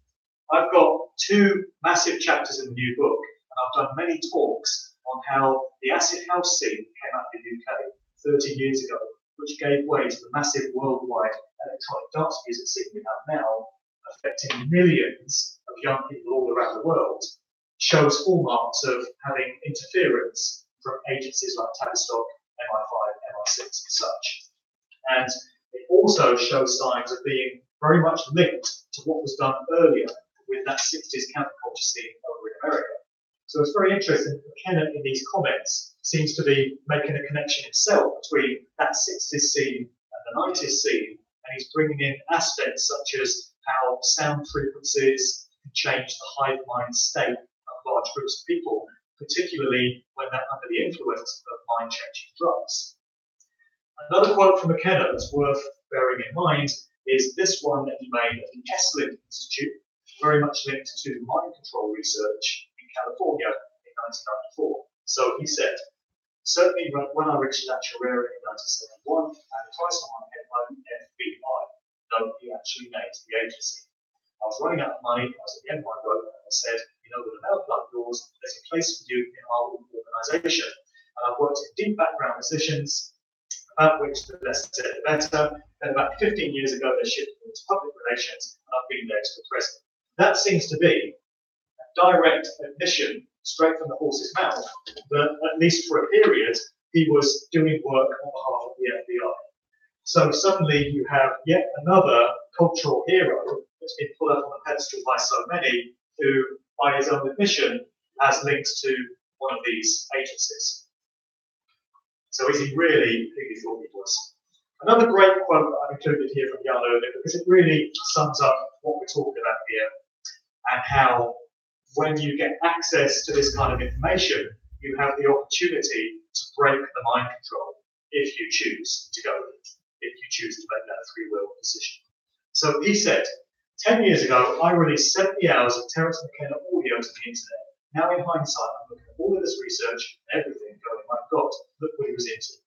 I've got 2 massive chapters in the new book, and I've done many talks on how the acid house scene came out in the UK 30 years ago, which gave way to the massive worldwide electronic dance music scene we have now, affecting millions of young people all around the world, shows hallmarks of having interference from agencies like Tavistock, MI5, MI6 and such. And it also shows signs of being very much linked to what was done earlier with that 60s counterculture scene over in America. So it's very interesting that McKenna in these comments seems to be making a connection himself between that 60s scene and the 90s scene, and he's bringing in aspects such as how sound frequencies can change the hive mind state of large groups of people, particularly when they're under the influence of mind-changing drugs. Another quote from McKenna that's worth bearing in mind is this one that he made at the Esalen Institute, very much linked to mind control research in California in 1994. So he said, certainly when I reached Actuarial in 1971, and twice on my head by the FBI, though he actually named the agency. I was running out of money, I was at the end of my rope, and I said, you know, with an outfit like yours, there's a place for you in our organisation. And I've worked in deep background positions, about which the less said the better. Then about 15 years ago, they shifted into public relations, and I've been there to the present. That seems to be a direct admission, straight from the horse's mouth, that at least for a period, he was doing work on behalf of the FBI. So suddenly you have yet another cultural hero that's been put up on a pedestal by so many, who, by his own admission, has links to one of these agencies. So is he really who he thought he was? Another great quote that I've included here from Jan Ehrlich, because it really sums up what we're talking about here, and how when you get access to this kind of information, you have the opportunity to break the mind control if you choose to go with it, if you choose to make that free will decision. So he said, 10 years ago, I released 70 hours of Terence McKenna audio to the internet. Now in hindsight, I'm looking at all of this research and everything going, my God, look what he was into.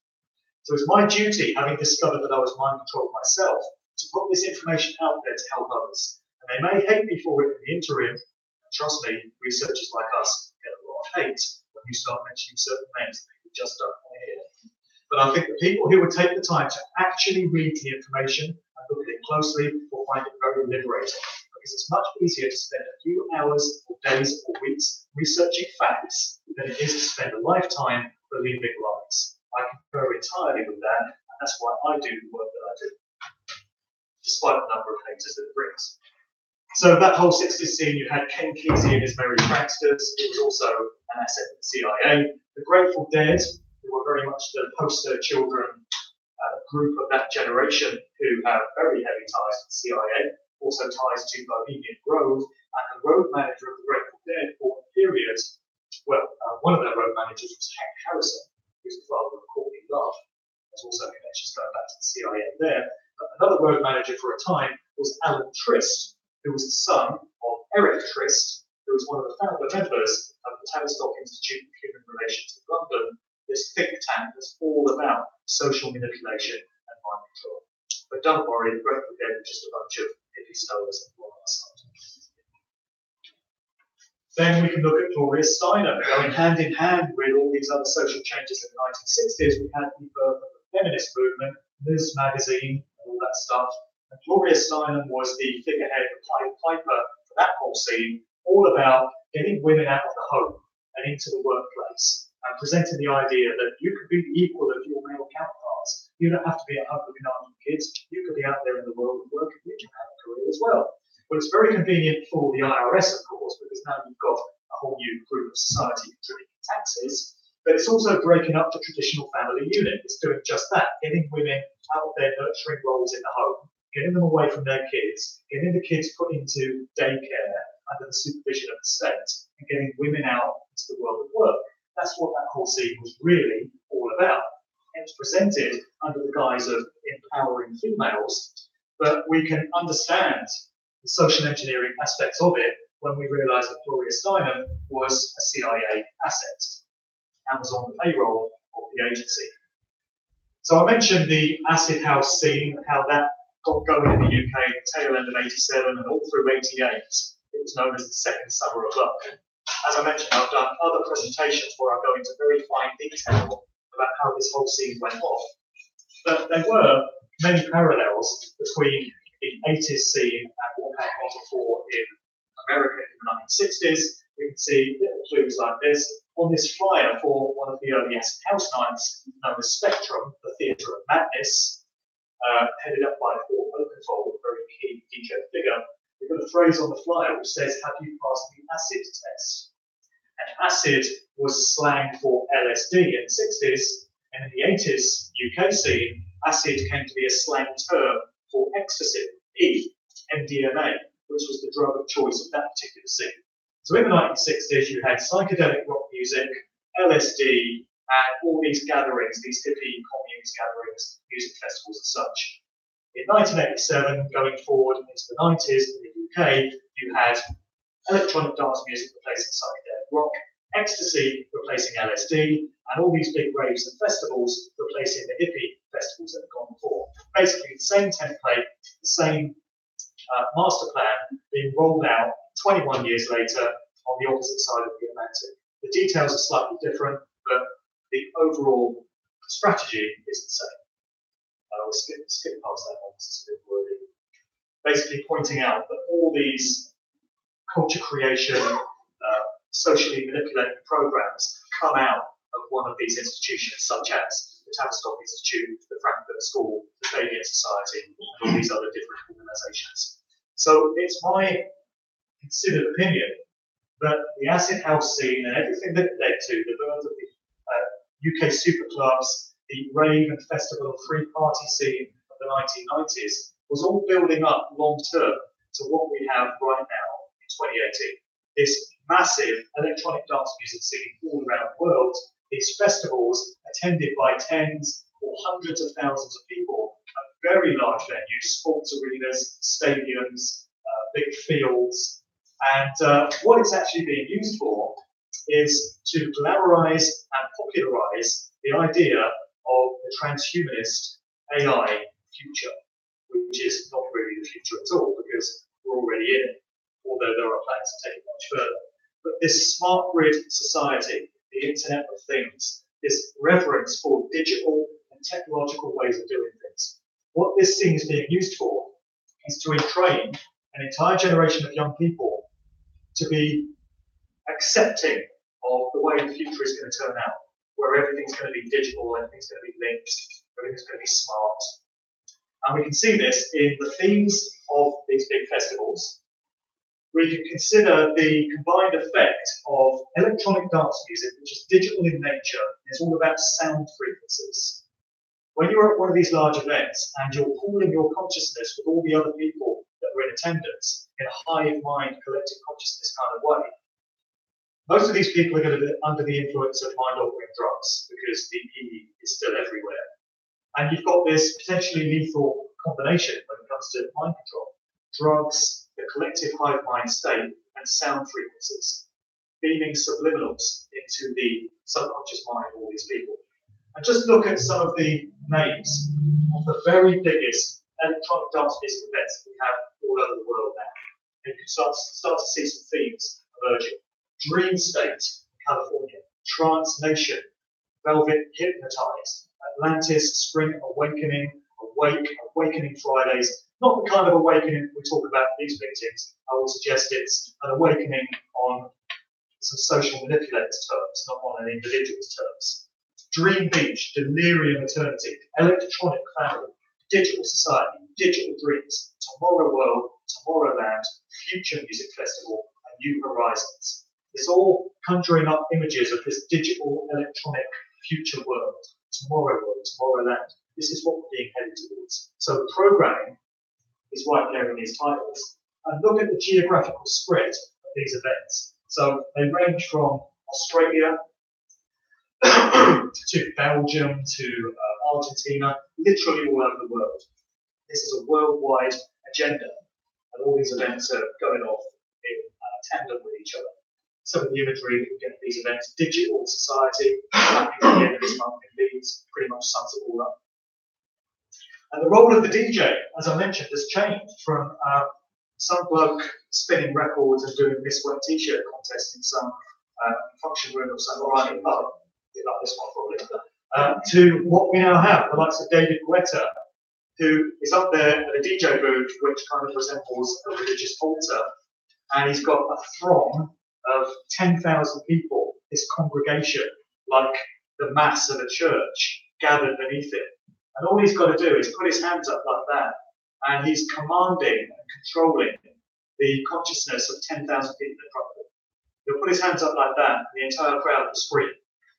So it's my duty, having discovered that I was mind controlled myself, to put this information out there to help others. And they may hate me for it in the interim. And trust me, researchers like us get a lot of hate when you start mentioning certain names that people just don't want to hear. But I think the people who would take the time to actually read the information and look at it closely will find it very liberating. Because it's much easier to spend a few hours or days or weeks researching facts than it is to spend a lifetime believing lies. I concur entirely with that, and that's why I do the work that I do, despite the number of haters that it brings. So that whole 60s scene, you had Ken Kesey and his Merry Pranksters. It was also an asset of the CIA. The Grateful Dead, who were very much the poster children group of that generation, who have very heavy ties to the CIA, also ties to Bohemian Grove, and the road manager of the Grateful Dead for a period, one of their road managers was Hank Harrison, who's the father of Courtney Love. There's also connections going back to the CIA there. But another road manager for a time was Alan Trist, who was the son of Eric Trist, who was one of the founder members of the Tavistock Institute of Human Relations in London, this think tank that's all about social manipulation and mind control. But don't worry, the Grateful Dead are just a bunch of hippie stoners and on our side. Then we can look at Gloria Steinem, going hand in hand with all these other social changes in the 1960s. We had the birth of the feminist movement, Ms. Magazine, and all that stuff. And Gloria Steinem was the figurehead, the Pied Piper for that whole scene, all about getting women out of the home and into the workplace, and presenting the idea that you could be the equal of your male counterparts. You don't have to be at home looking after your kids. You could be out there in the world and work, and you can have a career as well. Well, it's very convenient for the IRS, of course, because now you've got a whole new group of society contributing taxes. But it's also breaking up the traditional family unit. It's doing just that, getting women out of their nurturing roles in the home, getting them away from their kids, getting the kids put into daycare under the supervision of the state, and getting women out into the world of work. That's what that whole scene was really all about. It was presented under the guise of empowering females, but we can understand the social engineering aspects of it when we realise that Gloria Steinem was a CIA asset and was on the payroll of the agency. So I mentioned the acid house scene, how that got going in the UK at the tail end of 87 and all through 88. It was known as the second summer of love. As I mentioned, I've done other presentations where I go into very fine detail about how this whole scene went off. But there were many parallels between the 80s scene and what had gone before in America in the 1960s. We can see little clues like this on this flyer for one of the early acid house nights known as Spectrum, the Theatre of Madness, headed up by Paul Oakenfold, a very key DJ figure. We've got a phrase on the flyer which says, "Have you passed the acid test?" And acid was slang for LSD in the 60s, and in the 80s UK scene, acid came to be a slang term for ecstasy, MDMA, which was the drug of choice of that particular scene. So in the 1960s, you had psychedelic rock music, LSD, and all these gatherings, these hippie communes gatherings, music festivals and such. In 1987, going forward into the 90s in the UK, you had electronic dance music replacing psychedelic rock, ecstasy replacing LSD, and all these big raves and festivals replacing the hippie festivals that had gone before. Basically, the same template, the same master plan being rolled out 21 years later on the opposite side of the Atlantic. The details are slightly different, but the overall strategy is the same. I'll skip past that one, it's a bit wordy. Basically pointing out that all these culture creation, socially manipulated programs come out of one of these institutions, such as the Tavistock Institute, the Frankfurt School, the Fabian Society, and all these other different organisations. So it's my considered opinion that the acid house scene and everything that it led to, the birth of the UK super clubs, the rave and festival and free party scene of the 1990s, was all building up long term to what we have right now in 2018. This massive electronic dance music scene all around the world, these festivals attended by tens or hundreds of thousands of people at very large venues, sports arenas, stadiums, big fields. And what it's actually being used for is to glamorize and popularize the idea of the transhumanist AI future, which is not really the future at all because we're already in it, although there are plans to take it much further. But this smart grid society, the Internet of Things, this reverence for digital and technological ways of doing things, what this scene is being used for is to entrain an entire generation of young people to be accepting of the way the future is going to turn out, where everything's going to be digital, everything's going to be linked, everything's going to be smart. And we can see this in the themes of these big festivals. We can consider the combined effect of electronic dance music, which is digital in nature, and it's all about sound frequencies. When you're at one of these large events and you're pooling your consciousness with all the other people that are in attendance in a hive mind collective consciousness kind of way, most of these people are going to be under the influence of mind-altering drugs because the E is still everywhere. And you've got this potentially lethal combination when it comes to mind control. Drugs, the collective hive mind state, and sound frequencies, beaming subliminals into the subconscious mind of all these people. And just look at some of the names of the very biggest electronic dance music events that we have all over the world now. And you can start to see some themes emerging. Dream State, California, Trance Nation, Velvet Hypnotized, Atlantis, Spring Awakening, Awakening Fridays. Not the kind of awakening we talk about in these meetings. I would suggest it's an awakening on some social manipulators' terms, not on an individual's terms. Dream Beach, Delirium Eternity, Electronic Family, Digital Society, Digital Dreams, Tomorrow World, Tomorrowland, Future Music Festival, and New Horizons. It's all conjuring up images of this digital, electronic future world, Tomorrow World, Tomorrowland. This is what we're being headed towards. So programming is right there in these titles. And look at the geographical spread of these events. So they range from Australia to Belgium to Argentina, literally all over the world. This is a worldwide agenda, and all these events are going off in tandem with each other. Some of the imagery that we get at these events, digital society, happening at the end of this month in Leeds, pretty much sums it all up. And the role of the DJ, as I mentioned, has changed from some bloke spinning records and doing Miss Wet T-shirt contest in some function room of some Iranian pub, like this one probably, to what we now have, the likes of David Guetta, who is up there at a DJ booth which kind of resembles a religious altar, and he's got a throng of 10,000 people, this congregation, like the mass of a church, gathered beneath it. And all he's got to do is put his hands up like that, and he's commanding and controlling the consciousness of 10,000 people in front of him. He'll put his hands up like that, and the entire crowd will scream.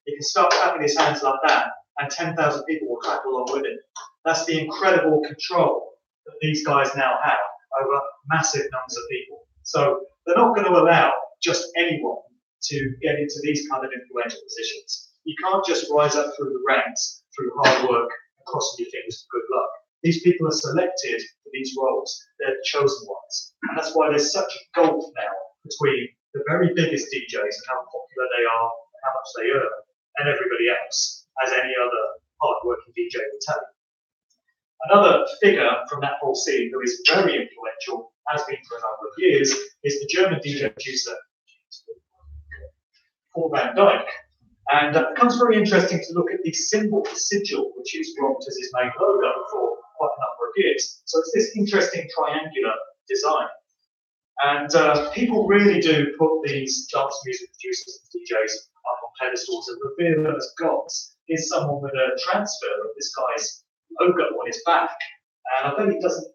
He can start clapping his hands like that, and 10,000 people will clap along with him. That's the incredible control that these guys now have over massive numbers of people. So they're not going to allow just anyone to get into these kind of influential positions. You can't just rise up through the ranks through hard work and crossing your fingers for good luck. These people are selected for these roles. They're the chosen ones. And that's why there's such a gulf now between the very biggest DJs and how popular they are and how much they earn, and everybody else, as any other hard-working DJ will tell you. Another figure from that whole scene who is very influential, has been for a number of years, is the German DJ producer, Paul van Dyk. And it becomes very interesting to look at the symbol, the sigil, which he's rocked as his main logo for quite a number of years. So it's this interesting triangular design. And people really do put these dance music producers and DJs up on pedestals and revere them as gods. Here's someone with a transfer of this guy's logo on his back. And I bet he doesn't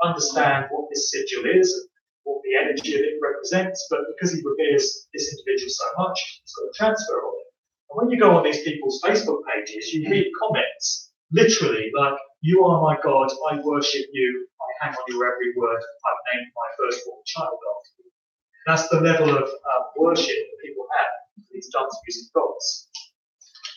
understand what this sigil is, what the energy of it represents, but because he reveres this individual so much, he's got a transfer of it. And when you go on these people's Facebook pages, you read comments, literally, like, "You are my God, I worship you, I hang on your every word, I've named my firstborn child after you." That's the level of worship that people have for these dance music gods.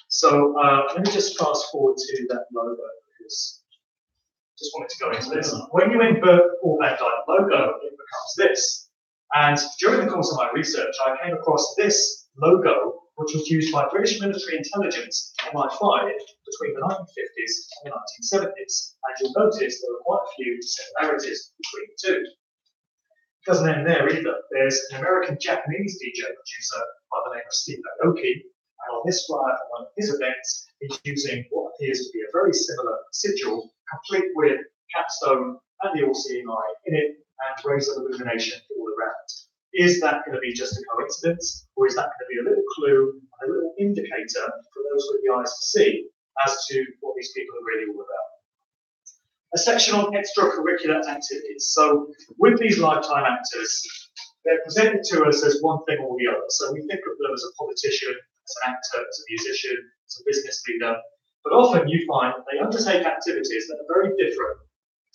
So let me just fast forward to that logo, because I just wanted to go into this. When you invert Paul van Dyk logo, it becomes this. And during the course of my research, I came across this logo, which was used by British military intelligence, MI5, between the 1950s and the 1970s. And you'll notice there are quite a few similarities between the two. It doesn't end there either. There's an American-Japanese DJ producer by the name of Steve Aoki, and on this flyer for one of his events, he's using what appears to be a very similar sigil, complete with capstone and the all-seeing eye in it, and rays of illumination all around. Is that going to be just a coincidence, or is that going to be a little clue and a little indicator for those with the eyes to see as to what these people are really all about? A section on extracurricular activities. So with these lifetime actors, they're presented to us as one thing or the other. So we think of them as a politician, as an actor, as a musician, as a business leader. But often you find that they undertake activities that are very different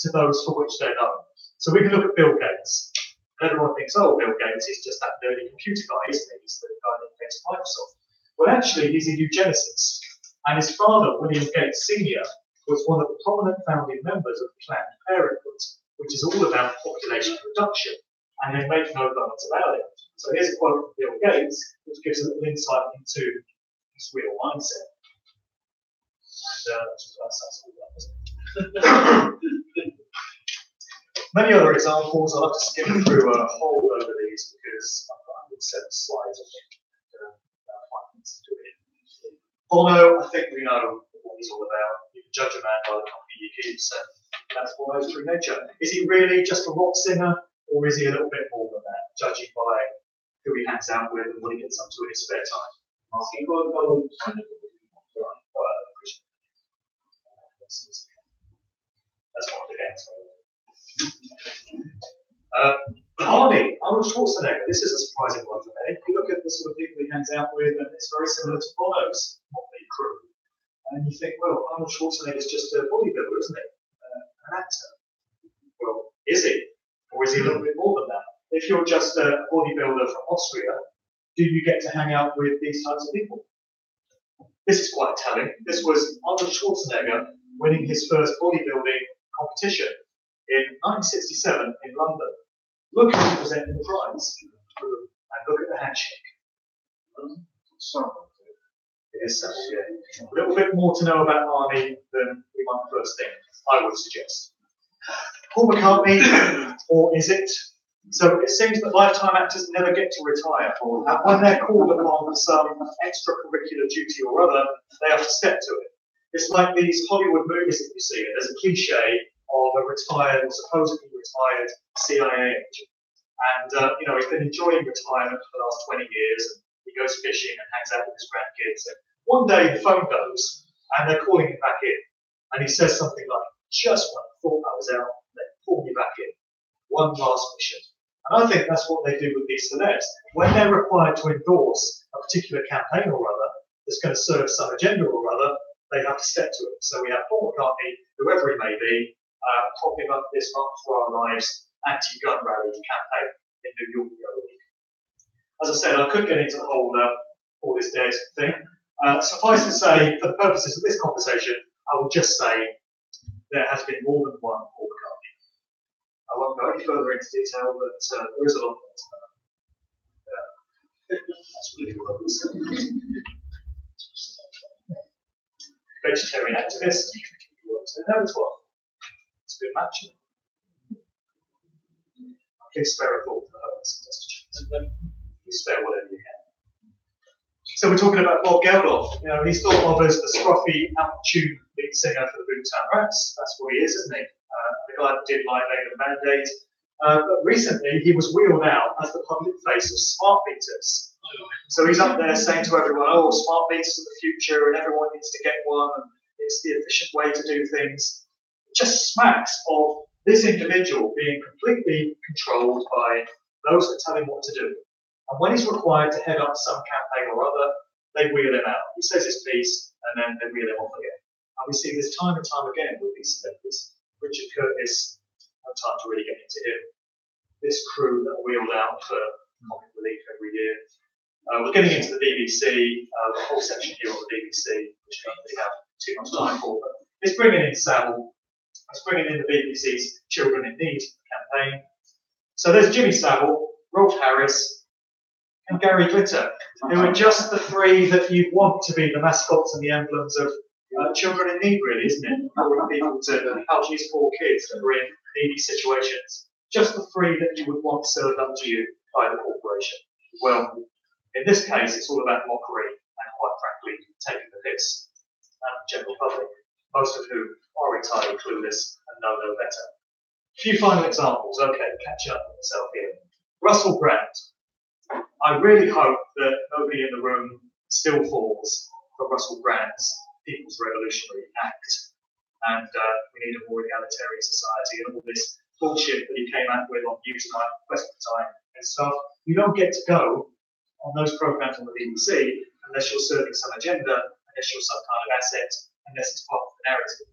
to those for which they're known. So we can look at Bill Gates. Everyone thinks, oh, Bill Gates is just that nerdy computer guy, isn't he? He's the guy that invented Microsoft. Well, actually, he's a eugenicist. And his father, William Gates Sr., was one of the prominent founding members of Planned Parenthood, which is all about population reduction. And they make no bones about it. So here's a quote from Bill Gates, which gives a little insight into his real mindset. And that's all. Many other examples. I'll have to skim through a whole load of these because I've got 107 slides, I think. 5 minutes to do it. Bono, I think we know what he's all about. You can judge a man by the company he keeps, and that's Bono's true nature. Is he really just a rock singer, or is he a little bit more than that, judging by who he hangs out with and what he gets up to in his spare time? That's one of the games. Arnie, Arnold Schwarzenegger. This is a surprising one for me. You look at the sort of people he hangs out with, and it's very similar to Bono's motley crew. And you think, well, Arnold Schwarzenegger is just a bodybuilder, isn't he? An actor. Well, is he? Or is he a little bit more than that? If you're just a bodybuilder from Austria, do you get to hang out with these types of people? This is quite telling. This was Arnold Schwarzenegger winning his first bodybuilding competition in 1967 in London. Look who's presenting the prize. And look at the handshake. It is subtle, yeah. A little bit more to know about Arnie than we might first think, I would suggest. Paul McCartney, or is it? So it seems that lifetime actors never get to retire. And when they're called upon for some extracurricular duty or other, they have to step to it. It's like these Hollywood movies that you see. There's a cliche of a retired, or supposedly retired CIA agent. And, he's been enjoying retirement for the last 20 years. And he goes fishing and hangs out with his grandkids. And one day the phone goes, and they're calling him back in. And he says something like, just when I thought I was out, they pulled me back in. One last mission. And I think that's what they do with these celebs. When they're required to endorse a particular campaign or other that's going to serve some agenda or other, they have to step to it. So we have Paul McCartney, whoever he may be, propping up this March for Our Lives anti-gun rally campaign in New York the other week. As I said, I could get into the whole all this dead thing. Suffice to say, for the purposes of this conversation, I will just say there has been more than one Paul McCartney. I won't go any further into detail, but there is a lot more to know. That's really what I was saying. Vegetarian activist, he works in there as well. It's a good match. Please spare a thought for her. Please spare whatever you can. So we're talking about Bob Geldof. He's thought of as the scruffy, out-tuned lead singer for the Boomtown Rats. That's what he is, isn't he? The guy that did Live Aid and Band-Aid. But recently, he was wheeled out as the public face of smart meters. So he's up there saying to everyone, oh, smart meters are the future, and everyone needs to get one, and it's the efficient way to do things. It just smacks of this individual being completely controlled by those that tell him what to do. And when he's required to head up some campaign or other, they wheel him out. He says his piece, and then they wheel him off again. And we see this time and time again with these celebrities. Richard Curtis, no time to really get into him. This crew that are wheeled out for comic relief every year. We're getting into the BBC, the whole section here on the BBC, which I don't really have too much time for. But it's bringing in Savile. It's bringing in the BBC's Children in Need campaign. So there's Jimmy Savile, Rolf Harris, and Gary Glitter, who are just the three that you'd want to be the mascots and the emblems of Children in Need, really, isn't it? For people to help these poor kids that are in needy situations. Just the three that you would want served up to you by the corporation. Well, in this case, it's all about mockery and, quite frankly, taking the piss out of the general public, most of whom are entirely clueless and know no better. A few final examples. Okay, catch up with myself here. Russell Brand. I really hope that nobody in the room still falls for Russell Brand's People's Revolutionary Act. And we need a more egalitarian society and all this bullshit that he came out with on Newsnight, West of Time and stuff. You don't get to go on those programs on the BBC unless you're serving some agenda, unless you're some kind of asset, unless it's part of the narrative.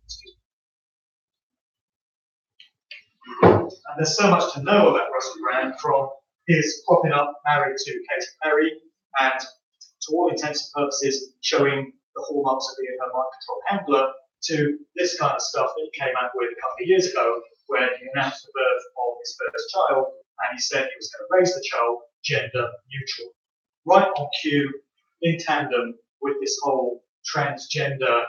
And there's so much to know about Russell Brand, from his propping up married to Katy Perry, and to all intents and purposes showing the hallmarks of being her mind control handler, to this kind of stuff that he came out with a couple of years ago, where he announced the birth of his first child, and he said he was going to raise the child gender neutral. Right on cue, in tandem with this whole transgender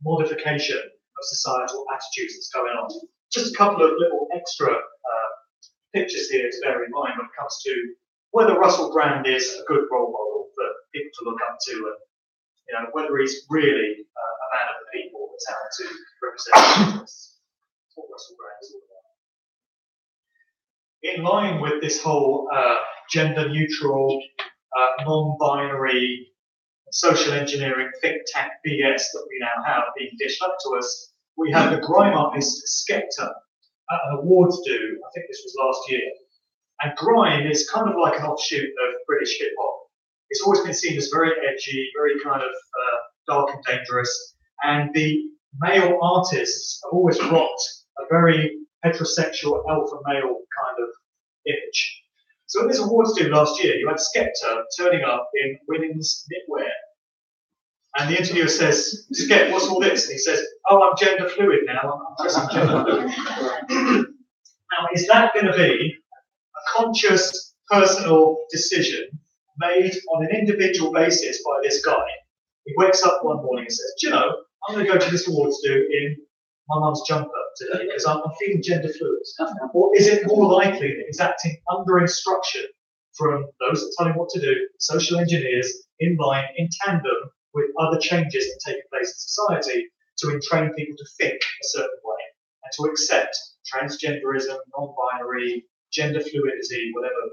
modification of societal attitudes that's going on. Just a couple of little extra pictures here to bear in mind when it comes to whether Russell Brand is a good role model for people to look up to, and whether he's really a man of the people that's out to represent the interests. That's what Russell Brand is all about. In line with this whole gender-neutral, non-binary, social engineering think tank BS that we now have being dished up to us, we had the grime artist Skepta at an awards do, I think this was last year. And grime is kind of like an offshoot of British hip-hop. It's always been seen as very edgy, very kind of dark and dangerous. And the male artists have always rocked a very heterosexual alpha male kind of image. So at this awards do last year, you had Skepta turning up in women's knitwear. And the interviewer says, Skep, what's all this? And he says, oh, I'm gender fluid now. I'm dressing gender fluid. Now, is that going to be a conscious, personal decision made on an individual basis by this guy? He wakes up one morning and says, do you know, I'm going to go to this awards do in my mum's jumper today because I'm feeling gender fluid. Or is it more likely that he's acting under instruction from those that tell him what to do, social engineers, in line, in tandem with other changes that take place in society to entrain people to think a certain way and to accept transgenderism, non-binary, gender fluidity, whatever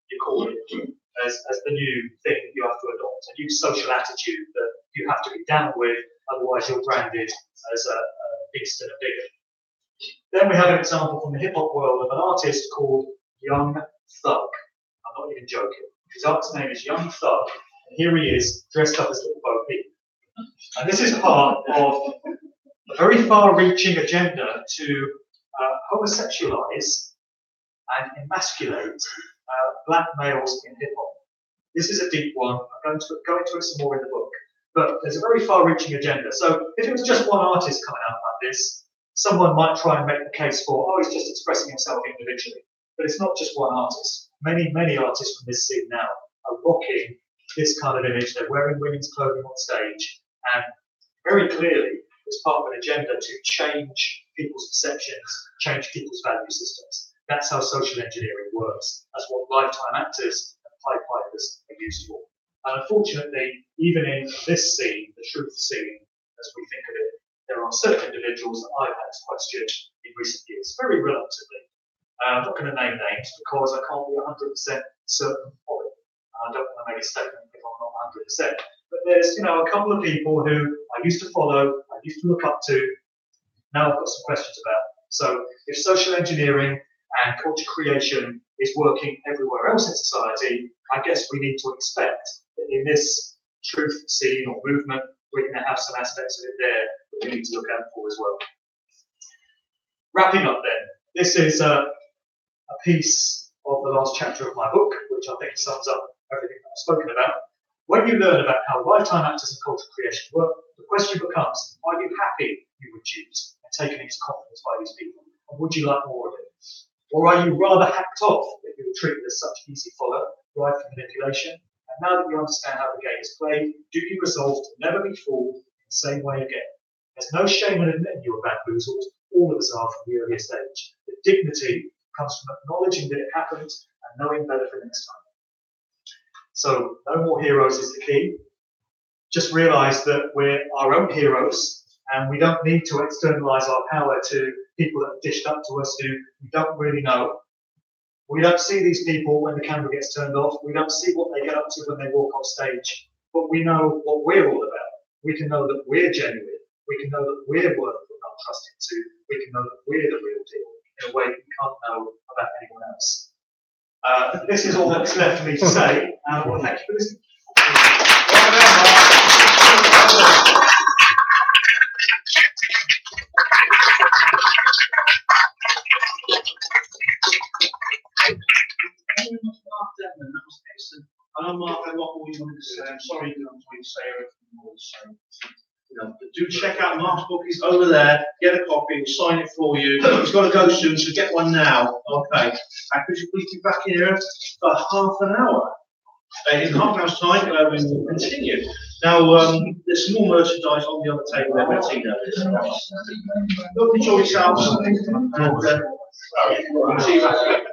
you call it, as the new thing that you have to adopt, a new social attitude that you have to be down with, otherwise you're branded as a beast and a bigot. Then we have an example from the hip-hop world of an artist called Young Thug. I'm not even joking. His artist name is Young Thug, and here he is, dressed up as Little Bo Peep. And this is part of a very far-reaching agenda to homosexualize and emasculate black males in hip-hop. This is a deep one. I'm going to go into it some more in the book. But there's a very far-reaching agenda. So if it was just one artist coming out like this, someone might try and make the case for, oh, he's just expressing himself individually. But it's not just one artist. Many, many artists from this scene now are rocking this kind of image. They're wearing women's clothing on stage. And very clearly, it's part of an agenda to change people's perceptions, change people's value systems. That's how social engineering works. That's what lifetime actors and Pied Pipers are used for. And unfortunately, even in this scene, the truth scene, as we think of it, there are certain individuals that I've had to question in recent years, very reluctantly. I'm not going to name names because I can't be 100% certain of it. And I don't want to make a statement if I'm not 100%. But there's, a couple of people who I used to follow, I used to look up to, now I've got some questions about. So if social engineering and culture creation is working everywhere else in society, I guess we need to expect that in this truth scene or movement, we're going to have some aspects of it there that we need to look out for as well. Wrapping up then, this is a piece of the last chapter of my book, which I think sums up everything that I've spoken about. When you learn about how lifetime actors and culture creation work, the question becomes, are you happy you were duped and taken into confidence by these people? And would you like more of it? Or are you rather hacked off that you were treated as such easy follow, rife for manipulation? And now that you understand how the game is played, do you resolve to never be fooled in the same way again? There's no shame in admitting you were bamboozled. All of us are from the earliest age. The dignity comes from acknowledging that it happened and knowing better for next time. So, no more heroes is the key. Just realise that we're our own heroes and we don't need to externalise our power to people that are dished up to us who we don't really know. We don't see these people when the camera gets turned off. We don't see what they get up to when they walk off stage. But we know what we're all about. We can know that we're genuine. We can know that we're worth putting our trust into. We can know that we're the real deal in a way that we can't know about anyone else. This is all that's left for me to say, and I want to thank you for listening. I know, Mark, a lot more you wanted to say. I'm sorry you don't want to say everything you want to say. Do check out Mark's book. He's over there. Get a copy. We'll sign it for you. He's got to go soon, so get one now. Okay. And could you please be back here for half an hour? In half an hour's time, we will continue. Now, there's some more merchandise on the other table there, Bettina. Look, enjoy yourselves. And we'll see you back here.